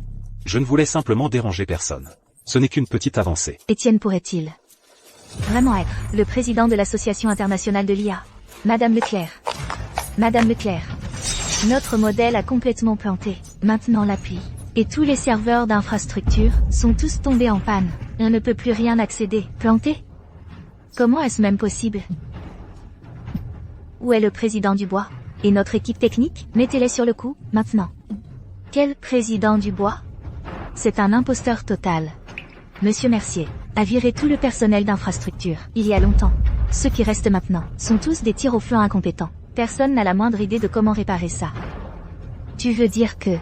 Je ne voulais simplement déranger personne. Ce n'est qu'une petite avancée. Étienne pourrait-il vraiment être le président de l'Association internationale de l'IA? Madame Leclerc. Madame Leclerc. Notre modèle a complètement planté. Maintenant l'appli. Et tous les serveurs d'infrastructure sont tous tombés en panne. On ne peut plus rien accéder. Planté? Comment est-ce même possible? Où est le président Dubois? Et notre équipe technique? Mettez-les sur le coup, maintenant. Quel président Dubois? C'est un imposteur total. Monsieur Mercier a viré tout le personnel d'infrastructure, il y a longtemps. Ceux qui restent maintenant sont tous des tirs au flanc incompétents. Personne n'a la moindre idée de comment réparer ça. Tu veux dire que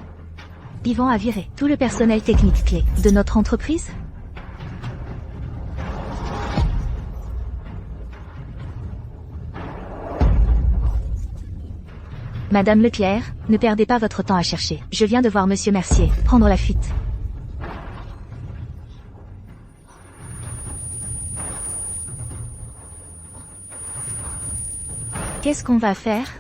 Yvan a viré tout le personnel technique clé de notre entreprise? Madame Leclerc, ne perdez pas votre temps à chercher. Je viens de voir Monsieur Mercier prendre la fuite. Qu'est-ce qu'on va faire?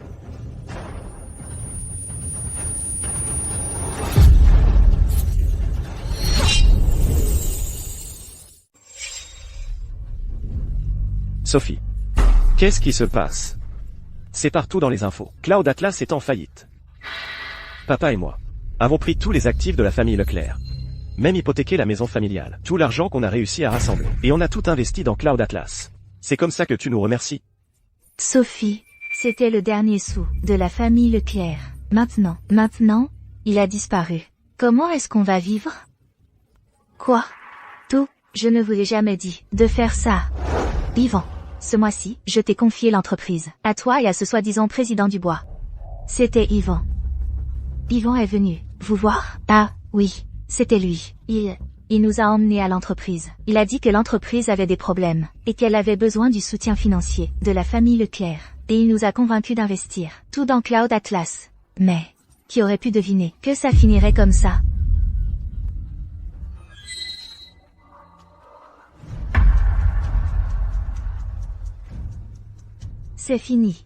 Sophie. Qu'est-ce qui se passe? C'est partout dans les infos. Cloud Atlas est en faillite. Papa et moi avons pris tous les actifs de la famille Leclerc. Même hypothéqué la maison familiale. Tout l'argent qu'on a réussi à rassembler. Et on a tout investi dans Cloud Atlas. C'est comme ça que tu nous remercies. Sophie, c'était le dernier sou de la famille Leclerc. Maintenant, il a disparu. Comment est-ce qu'on va vivre? Quoi? Tout, je ne vous ai jamais dit de faire ça. Yvan, ce mois-ci, je t'ai confié l'entreprise. À toi et à ce soi-disant président Dubois. C'était Yvan. Yvan est venu vous voir? Ah, oui, c'était lui. Il nous a emmenés à l'entreprise. Il a dit que l'entreprise avait des problèmes, et qu'elle avait besoin du soutien financier de la famille Leclerc. Et il nous a convaincus d'investir tout dans Cloud Atlas. Mais, qui aurait pu deviner que ça finirait comme ça? C'est fini.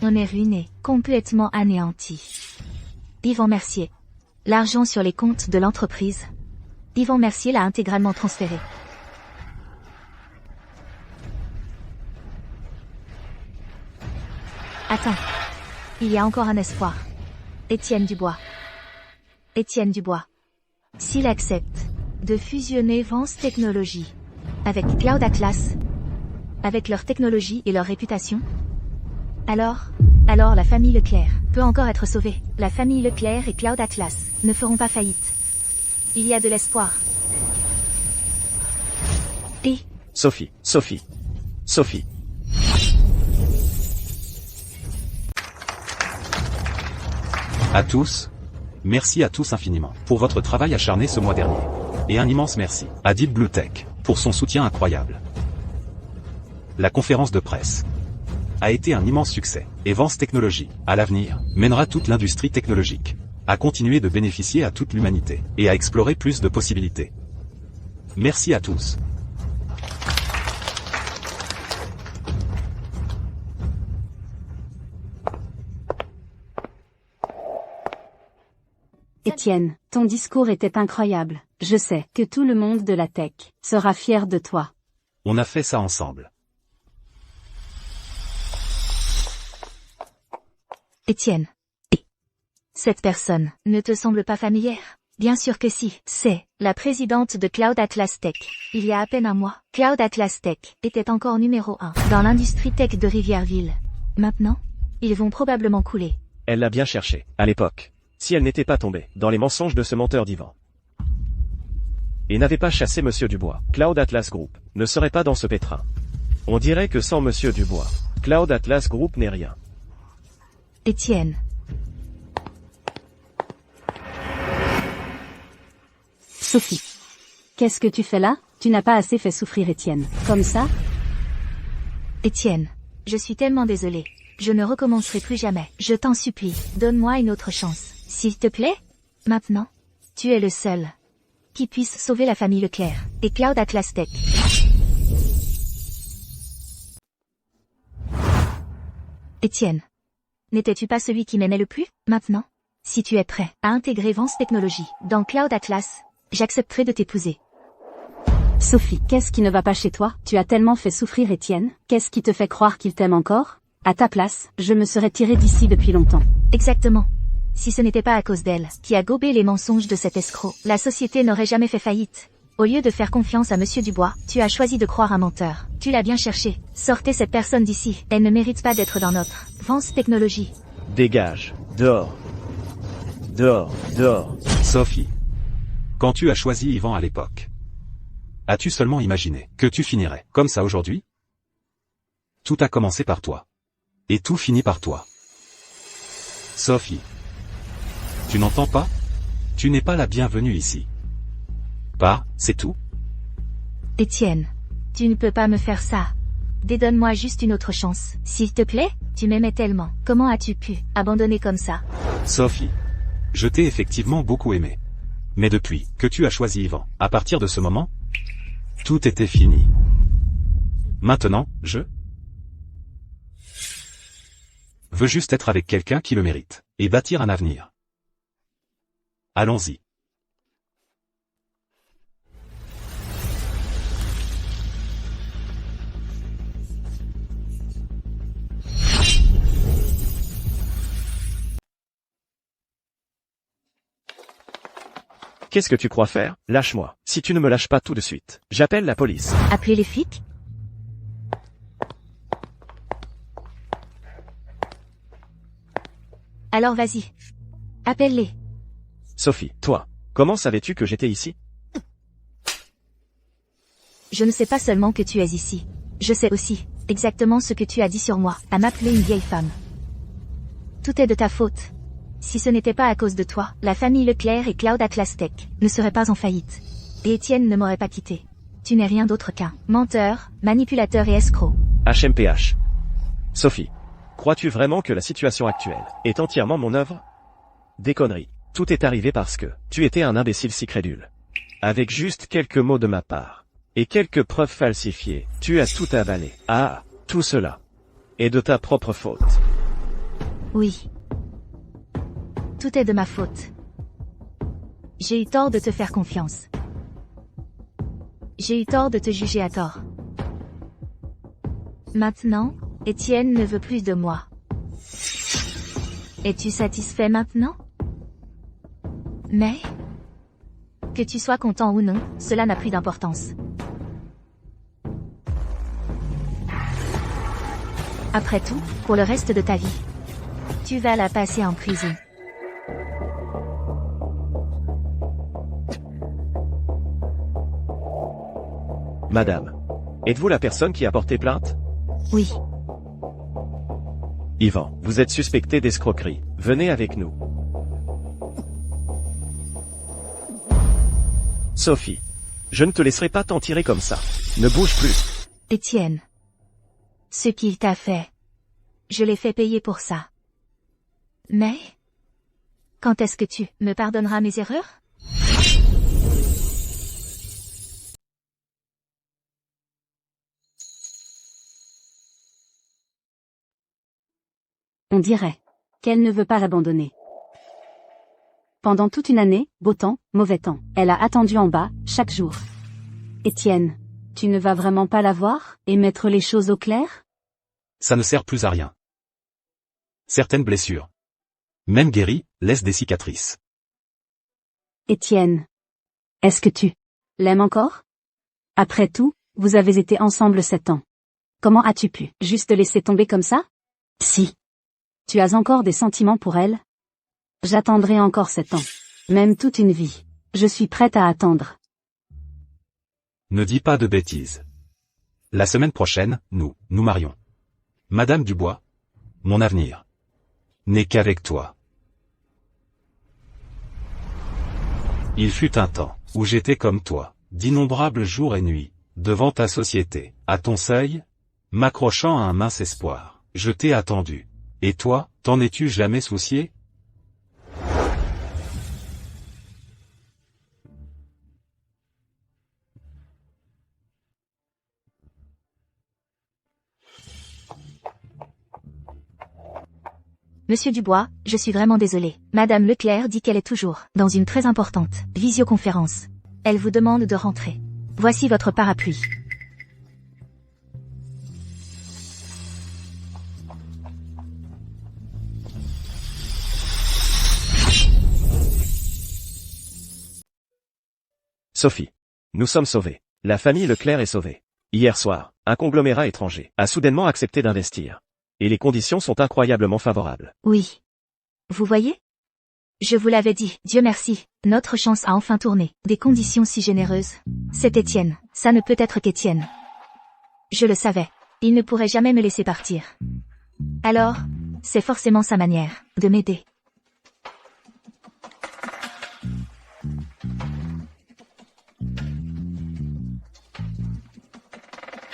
On est ruiné, complètement anéanti. Yvan Mercier. L'argent sur les comptes de l'entreprise. Yvan Mercier l'a intégralement transféré. Attends. Il y a encore un espoir. Étienne Dubois. Étienne Dubois. S'il accepte de fusionner Vance Technologies avec Cloud Atlas, avec leur technologie et leur réputation, alors la famille Leclerc peut encore être sauvée. La famille Leclerc et Cloud Atlas ne feront pas faillite. Il y a de l'espoir. Et Sophie. À tous, merci à tous infiniment pour votre travail acharné ce mois dernier. Et un immense merci à Deep Blue Tech pour son soutien incroyable. La conférence de presse a été un immense succès. Et Vance Technologies, à l'avenir, mènera toute l'industrie technologique à continuer de bénéficier à toute l'humanité et à explorer plus de possibilités. Merci à tous. Étienne, ton discours était incroyable. Je sais que tout le monde de la tech sera fier de toi. On a fait ça ensemble. Étienne. Cette personne ne te semble pas familière? Bien sûr que si. C'est la présidente de Cloud Atlas Tech. Il y a à peine un mois, Cloud Atlas Tech était encore numéro 1 dans l'industrie tech de Rivièreville. Maintenant, ils vont probablement couler. Elle l'a bien cherché, à l'époque. Si elle n'était pas tombée dans les mensonges de ce menteur d'Yvan. Et n'avait pas chassé Monsieur Dubois, Cloud Atlas Group ne serait pas dans ce pétrin. On dirait que sans Monsieur Dubois, Cloud Atlas Group n'est rien. Étienne. Sophie. Qu'est-ce que tu fais là? Tu n'as pas assez fait souffrir Étienne. Comme ça? Étienne. Je suis tellement désolée. Je ne recommencerai plus jamais. Je t'en supplie, donne-moi une autre chance. S'il te plaît? Maintenant, tu es le seul qui puisse sauver la famille Leclerc et Cloud Atlas Tech. Étienne. N'étais-tu pas celui qui m'aimait le plus? Maintenant, si tu es prêt à intégrer Vance Technologies dans Cloud Atlas, j'accepterai de t'épouser. Sophie, qu'est-ce qui ne va pas chez toi? Tu as tellement fait souffrir Étienne, qu'est-ce qui te fait croire qu'il t'aime encore? À ta place, je me serais tiré d'ici depuis longtemps. Exactement. Si ce n'était pas à cause d'elle, qui a gobé les mensonges de cet escroc, la société n'aurait jamais fait faillite. Au lieu de faire confiance à Monsieur Dubois, tu as choisi de croire un menteur. Tu l'as bien cherché. Sortez cette personne d'ici. Elle ne mérite pas d'être dans notre Vance Technologies. Dégage. Dehors. Dehors. Dehors. Sophie. Quand tu as choisi Yvan à l'époque, as-tu seulement imaginé que tu finirais comme ça aujourd'hui? Tout a commencé par toi. Et tout finit par toi. Sophie. Tu n'entends pas? Tu n'es pas la bienvenue ici. Pas, c'est tout? Étienne. Tu ne peux pas me faire ça. Dédonne-moi juste une autre chance. S'il te plaît, tu m'aimais tellement. Comment as-tu pu abandonner comme ça? Sophie. Je t'ai effectivement beaucoup aimé. Mais depuis que tu as choisi Yvan, à partir de ce moment, tout était fini. Maintenant, je veux juste être avec quelqu'un qui le mérite, et bâtir un avenir. Allons-y. Qu'est-ce que tu crois faire? Lâche-moi. Si tu ne me lâches pas tout de suite, j'appelle la police. Appelez les flics? Alors vas-y. Appelle-les. Sophie, toi, comment savais-tu que j'étais ici? Je ne sais pas seulement que tu es ici. Je sais aussi exactement ce que tu as dit sur moi, à m'appeler une vieille femme. Tout est de ta faute. Si ce n'était pas à cause de toi, la famille Leclerc et Cloud Atlas Tech ne seraient pas en faillite. Et Étienne ne m'aurait pas quitté. Tu n'es rien d'autre qu'un menteur, manipulateur et escroc. HMPH. Sophie, crois-tu vraiment que la situation actuelle est entièrement mon œuvre? Des conneries. Tout est arrivé parce que tu étais un imbécile si crédule. Avec juste quelques mots de ma part et quelques preuves falsifiées, tu as tout avalé. Ah, tout cela est de ta propre faute. Oui. Tout est de ma faute. J'ai eu tort de te faire confiance. J'ai eu tort de te juger à tort. Maintenant, Étienne ne veut plus de moi. Es-tu satisfait maintenant? Mais, que tu sois content ou non, cela n'a plus d'importance. Après tout, pour le reste de ta vie, tu vas la passer en prison. Madame, êtes-vous la personne qui a porté plainte? Oui. Yvan, vous êtes suspecté d'escroquerie. Venez avec nous. Sophie, je ne te laisserai pas t'en tirer comme ça. Ne bouge plus. Étienne. Ce qu'il t'a fait. Je l'ai fait payer pour ça. Mais, quand est-ce que tu me pardonneras mes erreurs? On dirait qu'elle ne veut pas l'abandonner. Pendant toute une année, beau temps, mauvais temps, elle a attendu en bas, chaque jour. Étienne, tu ne vas vraiment pas la voir, et mettre les choses au clair? Ça ne sert plus à rien. Certaines blessures, même guéries, laissent des cicatrices. Étienne, est-ce que tu l'aimes encore? Après tout, vous avez été ensemble 7 ans. Comment as-tu pu juste laisser tomber comme ça? Si. Tu as encore des sentiments pour elle? J'attendrai encore 7 ans. Même toute une vie. Je suis prête à attendre. Ne dis pas de bêtises. La semaine prochaine, nous marions. Madame Dubois, mon avenir n'est qu'avec toi. Il fut un temps où j'étais comme toi, d'innombrables jours et nuits, devant ta société, à ton seuil, m'accrochant à un mince espoir. Je t'ai attendu. Et toi, t'en es-tu jamais soucié? Monsieur Dubois, je suis vraiment désolée. Madame Leclerc dit qu'elle est toujours dans une très importante visioconférence. Elle vous demande de rentrer. Voici votre parapluie. Sophie. Nous sommes sauvés. La famille Leclerc est sauvée. Hier soir, un conglomérat étranger a soudainement accepté d'investir. Et les conditions sont incroyablement favorables. Oui. Vous voyez? Je vous l'avais dit, Dieu merci, notre chance a enfin tourné. Des conditions si généreuses. C'est Étienne, ça ne peut être qu'Étienne. Je le savais, il ne pourrait jamais me laisser partir. Alors, c'est forcément sa manière de m'aider.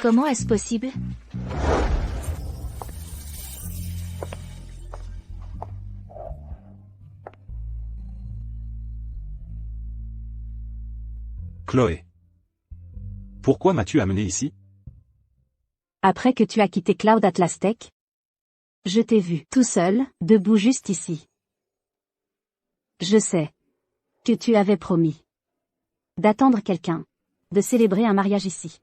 Comment est-ce possible? Chloé. Pourquoi m'as-tu amené ici? Après que tu as quitté Cloud Atlas Tech, je t'ai vu, tout seul, debout juste ici. Je sais que tu avais promis d'attendre quelqu'un, de célébrer un mariage ici.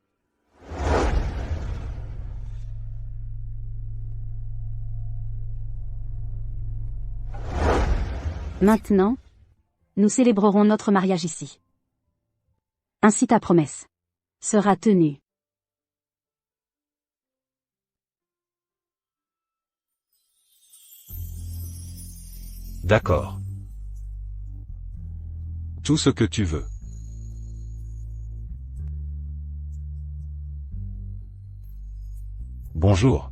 Maintenant, nous célébrerons notre mariage ici. Ainsi ta promesse sera tenue. D'accord. Tout ce que tu veux. Bonjour.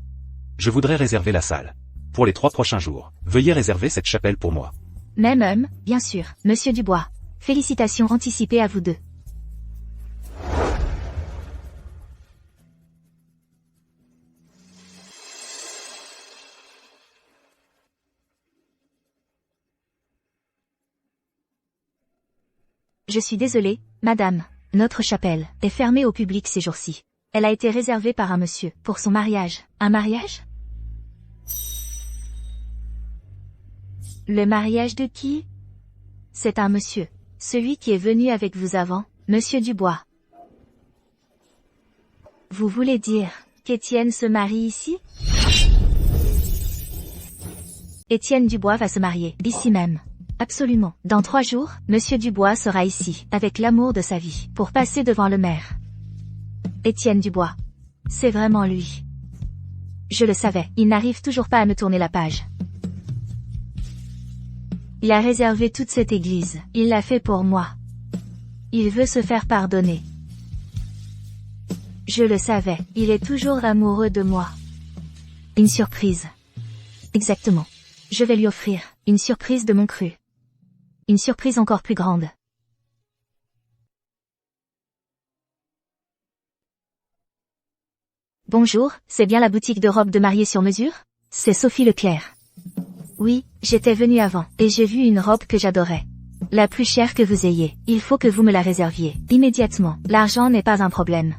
Je voudrais réserver la salle. Pour les 3 prochains jours, veuillez réserver cette chapelle pour moi. Même, bien sûr, Monsieur Dubois. Félicitations anticipées à vous deux. Je suis désolée, madame. Notre chapelle est fermée au public ces jours-ci. Elle a été réservée par un monsieur pour son mariage. Un mariage? Le mariage de qui? C'est un monsieur. Celui qui est venu avec vous avant, Monsieur Dubois. Vous voulez dire qu'Étienne se marie ici? Étienne Dubois va se marier, ici même. Absolument. Dans 3 jours, Monsieur Dubois sera ici, avec l'amour de sa vie, pour passer devant le maire. Étienne Dubois. C'est vraiment lui. Je le savais, il n'arrive toujours pas à me tourner la page. Il a réservé toute cette église, il l'a fait pour moi. Il veut se faire pardonner. Je le savais, il est toujours amoureux de moi. Une surprise. Exactement. Je vais lui offrir une surprise de mon cru. Une surprise encore plus grande. Bonjour, c'est bien la boutique de robes de mariée sur mesure? C'est Sophie Leclerc. Oui, j'étais venue avant, et j'ai vu une robe que j'adorais. La plus chère que vous ayez, il faut que vous me la réserviez, immédiatement. L'argent n'est pas un problème.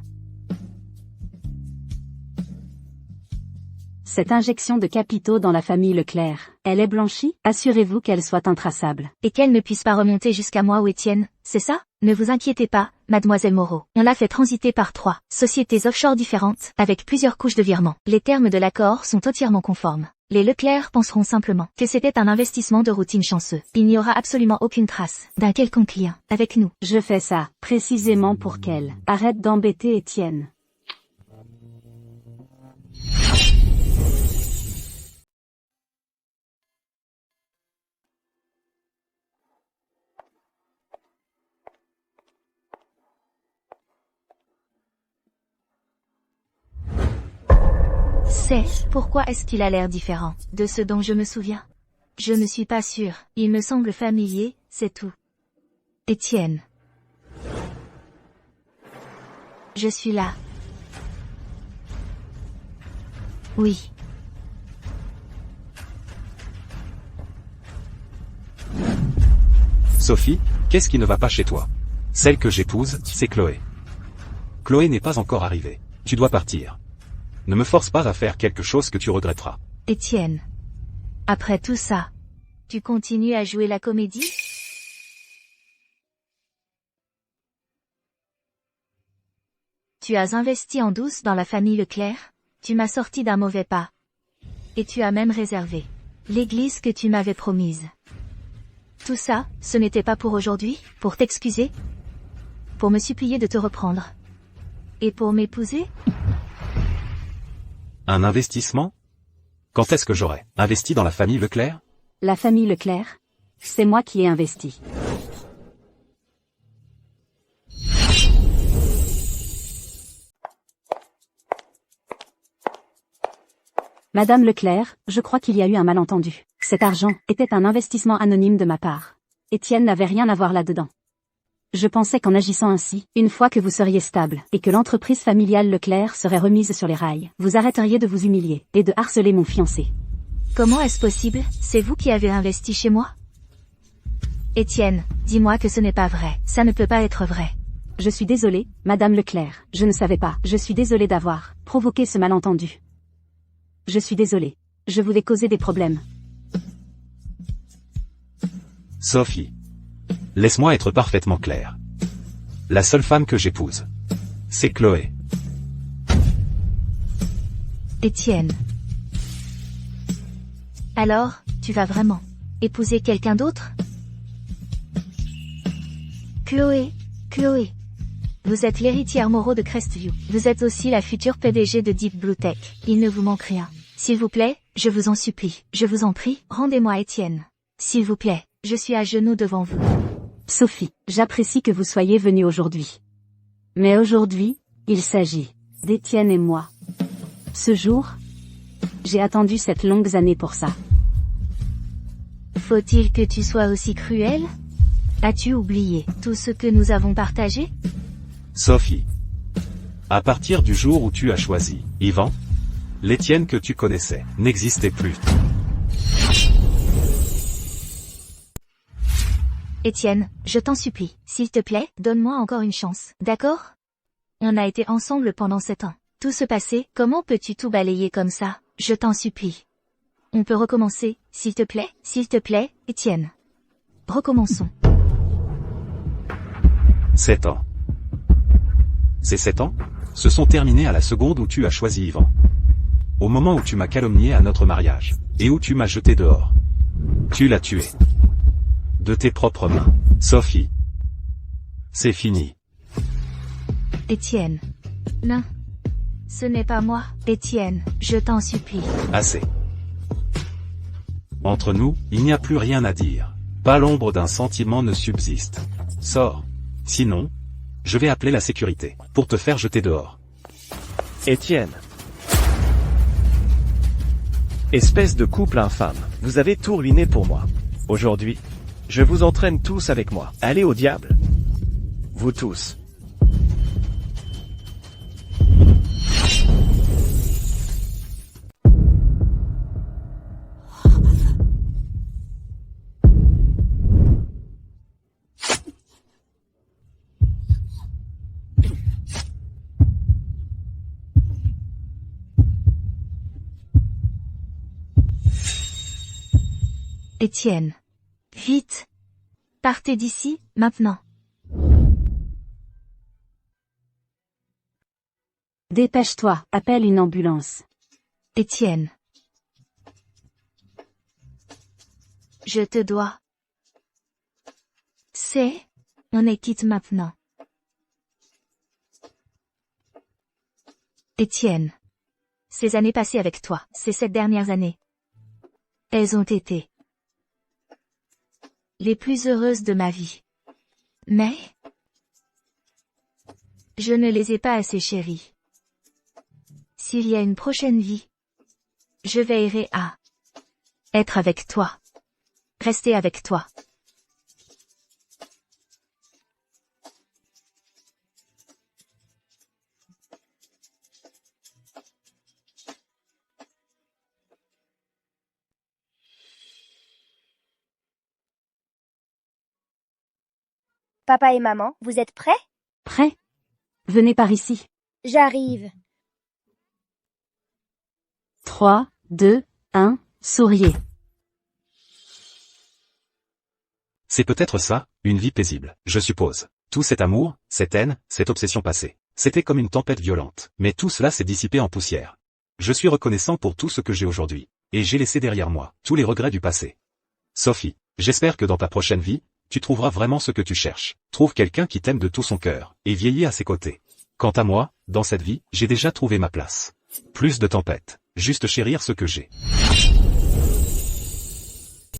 Cette injection de capitaux dans la famille Leclerc, elle est blanchie? Assurez-vous qu'elle soit intraçable. Et qu'elle ne puisse pas remonter jusqu'à moi ou Étienne, c'est ça? Ne vous inquiétez pas, mademoiselle Moreau. On l'a fait transiter par 3 sociétés offshore différentes, avec plusieurs couches de virement. Les termes de l'accord sont entièrement conformes. Les Leclerc penseront simplement que c'était un investissement de routine chanceux. Il n'y aura absolument aucune trace d'un quelconque lien avec nous. Je fais ça, précisément pour qu'elle arrête d'embêter Étienne. Pourquoi est-ce qu'il a l'air différent de ce dont je me souviens? Je ne suis pas sûre, il me semble familier, c'est tout. Étienne. Je suis là. Oui. Sophie, qu'est-ce qui ne va pas chez toi? Celle que j'épouse, c'est Chloé. Chloé n'est pas encore arrivée. Tu dois partir. Ne me force pas à faire quelque chose que tu regretteras. Étienne. Après tout ça, tu continues à jouer la comédie? Tu as investi en douce dans la famille Leclerc, tu m'as sorti d'un mauvais pas. Et tu as même réservé l'église que tu m'avais promise. Tout ça, ce n'était pas pour aujourd'hui, pour t'excuser? Pour me supplier de te reprendre? Et pour m'épouser? Un investissement? Quand est-ce que j'aurais investi dans la famille Leclerc? La famille Leclerc? C'est moi qui ai investi. Madame Leclerc, je crois qu'il y a eu un malentendu. Cet argent était un investissement anonyme de ma part. Étienne n'avait rien à voir là-dedans. Je pensais qu'en agissant ainsi, une fois que vous seriez stable, et que l'entreprise familiale Leclerc serait remise sur les rails, vous arrêteriez de vous humilier, et de harceler mon fiancé. Comment est-ce possible? C'est vous qui avez investi chez moi? Étienne, dis-moi que ce n'est pas vrai. Ça ne peut pas être vrai. Je suis désolée, Madame Leclerc. Je ne savais pas. Je suis désolée d'avoir provoqué ce malentendu. Je suis désolée. Je voulais causer des problèmes. Sophie. Laisse-moi être parfaitement clair. La seule femme que j'épouse, c'est Chloé. Étienne. Alors, tu vas vraiment épouser quelqu'un d'autre? Chloé. Vous êtes l'héritière moraux de Crestview. Vous êtes aussi la future PDG de Deep Blue Tech. Il ne vous manque rien. S'il vous plaît, je vous en supplie. Je vous en prie, rendez-moi Étienne. S'il vous plaît, je suis à genoux devant vous. Sophie, j'apprécie que vous soyez venue aujourd'hui. Mais aujourd'hui, il s'agit d'Étienne et moi. Ce jour, j'ai attendu cette longue année pour ça. Faut-il que tu sois aussi cruel? As-tu oublié tout ce que nous avons partagé? Sophie. À partir du jour où tu as choisi Yvan, l'Étienne que tu connaissais n'existait plus. Étienne, je t'en supplie, s'il te plaît, donne-moi encore une chance, d'accord? On a été ensemble pendant 7 ans. Tout se passait, comment peux-tu tout balayer comme ça? Je t'en supplie. On peut recommencer, s'il te plaît, Étienne. Recommençons. 7 ans. Ces 7 ans se sont terminés à la seconde où tu as choisi Yvan. Au moment où tu m'as calomnié à notre mariage, et où tu m'as jeté dehors. Tu l'as tué. De tes propres mains. Sophie. C'est fini. Étienne. Non. Ce n'est pas moi, Étienne, je t'en supplie. Assez. Entre nous, il n'y a plus rien à dire. Pas l'ombre d'un sentiment ne subsiste. Sors. Sinon, je vais appeler la sécurité, pour te faire jeter dehors. Étienne. Espèce de couple infâme, vous avez tout ruiné pour moi. Aujourd'hui, je vous entraîne tous avec moi. Allez au diable. Vous tous. Étienne. Vite. Partez d'ici, maintenant. Dépêche-toi, appelle une ambulance. Étienne. Je te dois. On est quitte maintenant. Étienne. Ces années passées avec toi, ces 7 dernières années. Elles ont été les plus heureuses de ma vie. Mais je ne les ai pas assez chéries. S'il y a une prochaine vie, je veillerai à être avec toi. Rester avec toi. Papa et maman, vous êtes prêts? Prêt? Venez par ici. J'arrive. 3, 2, 1, souriez. C'est peut-être ça, une vie paisible, je suppose. Tout cet amour, cette haine, cette obsession passée. C'était comme une tempête violente. Mais tout cela s'est dissipé en poussière. Je suis reconnaissant pour tout ce que j'ai aujourd'hui. Et j'ai laissé derrière moi tous les regrets du passé. Sophie, j'espère que dans ta prochaine vie, tu trouveras vraiment ce que tu cherches. Trouve quelqu'un qui t'aime de tout son cœur, et vieillis à ses côtés. Quant à moi, dans cette vie, j'ai déjà trouvé ma place. Plus de tempêtes, juste chérir ce que j'ai.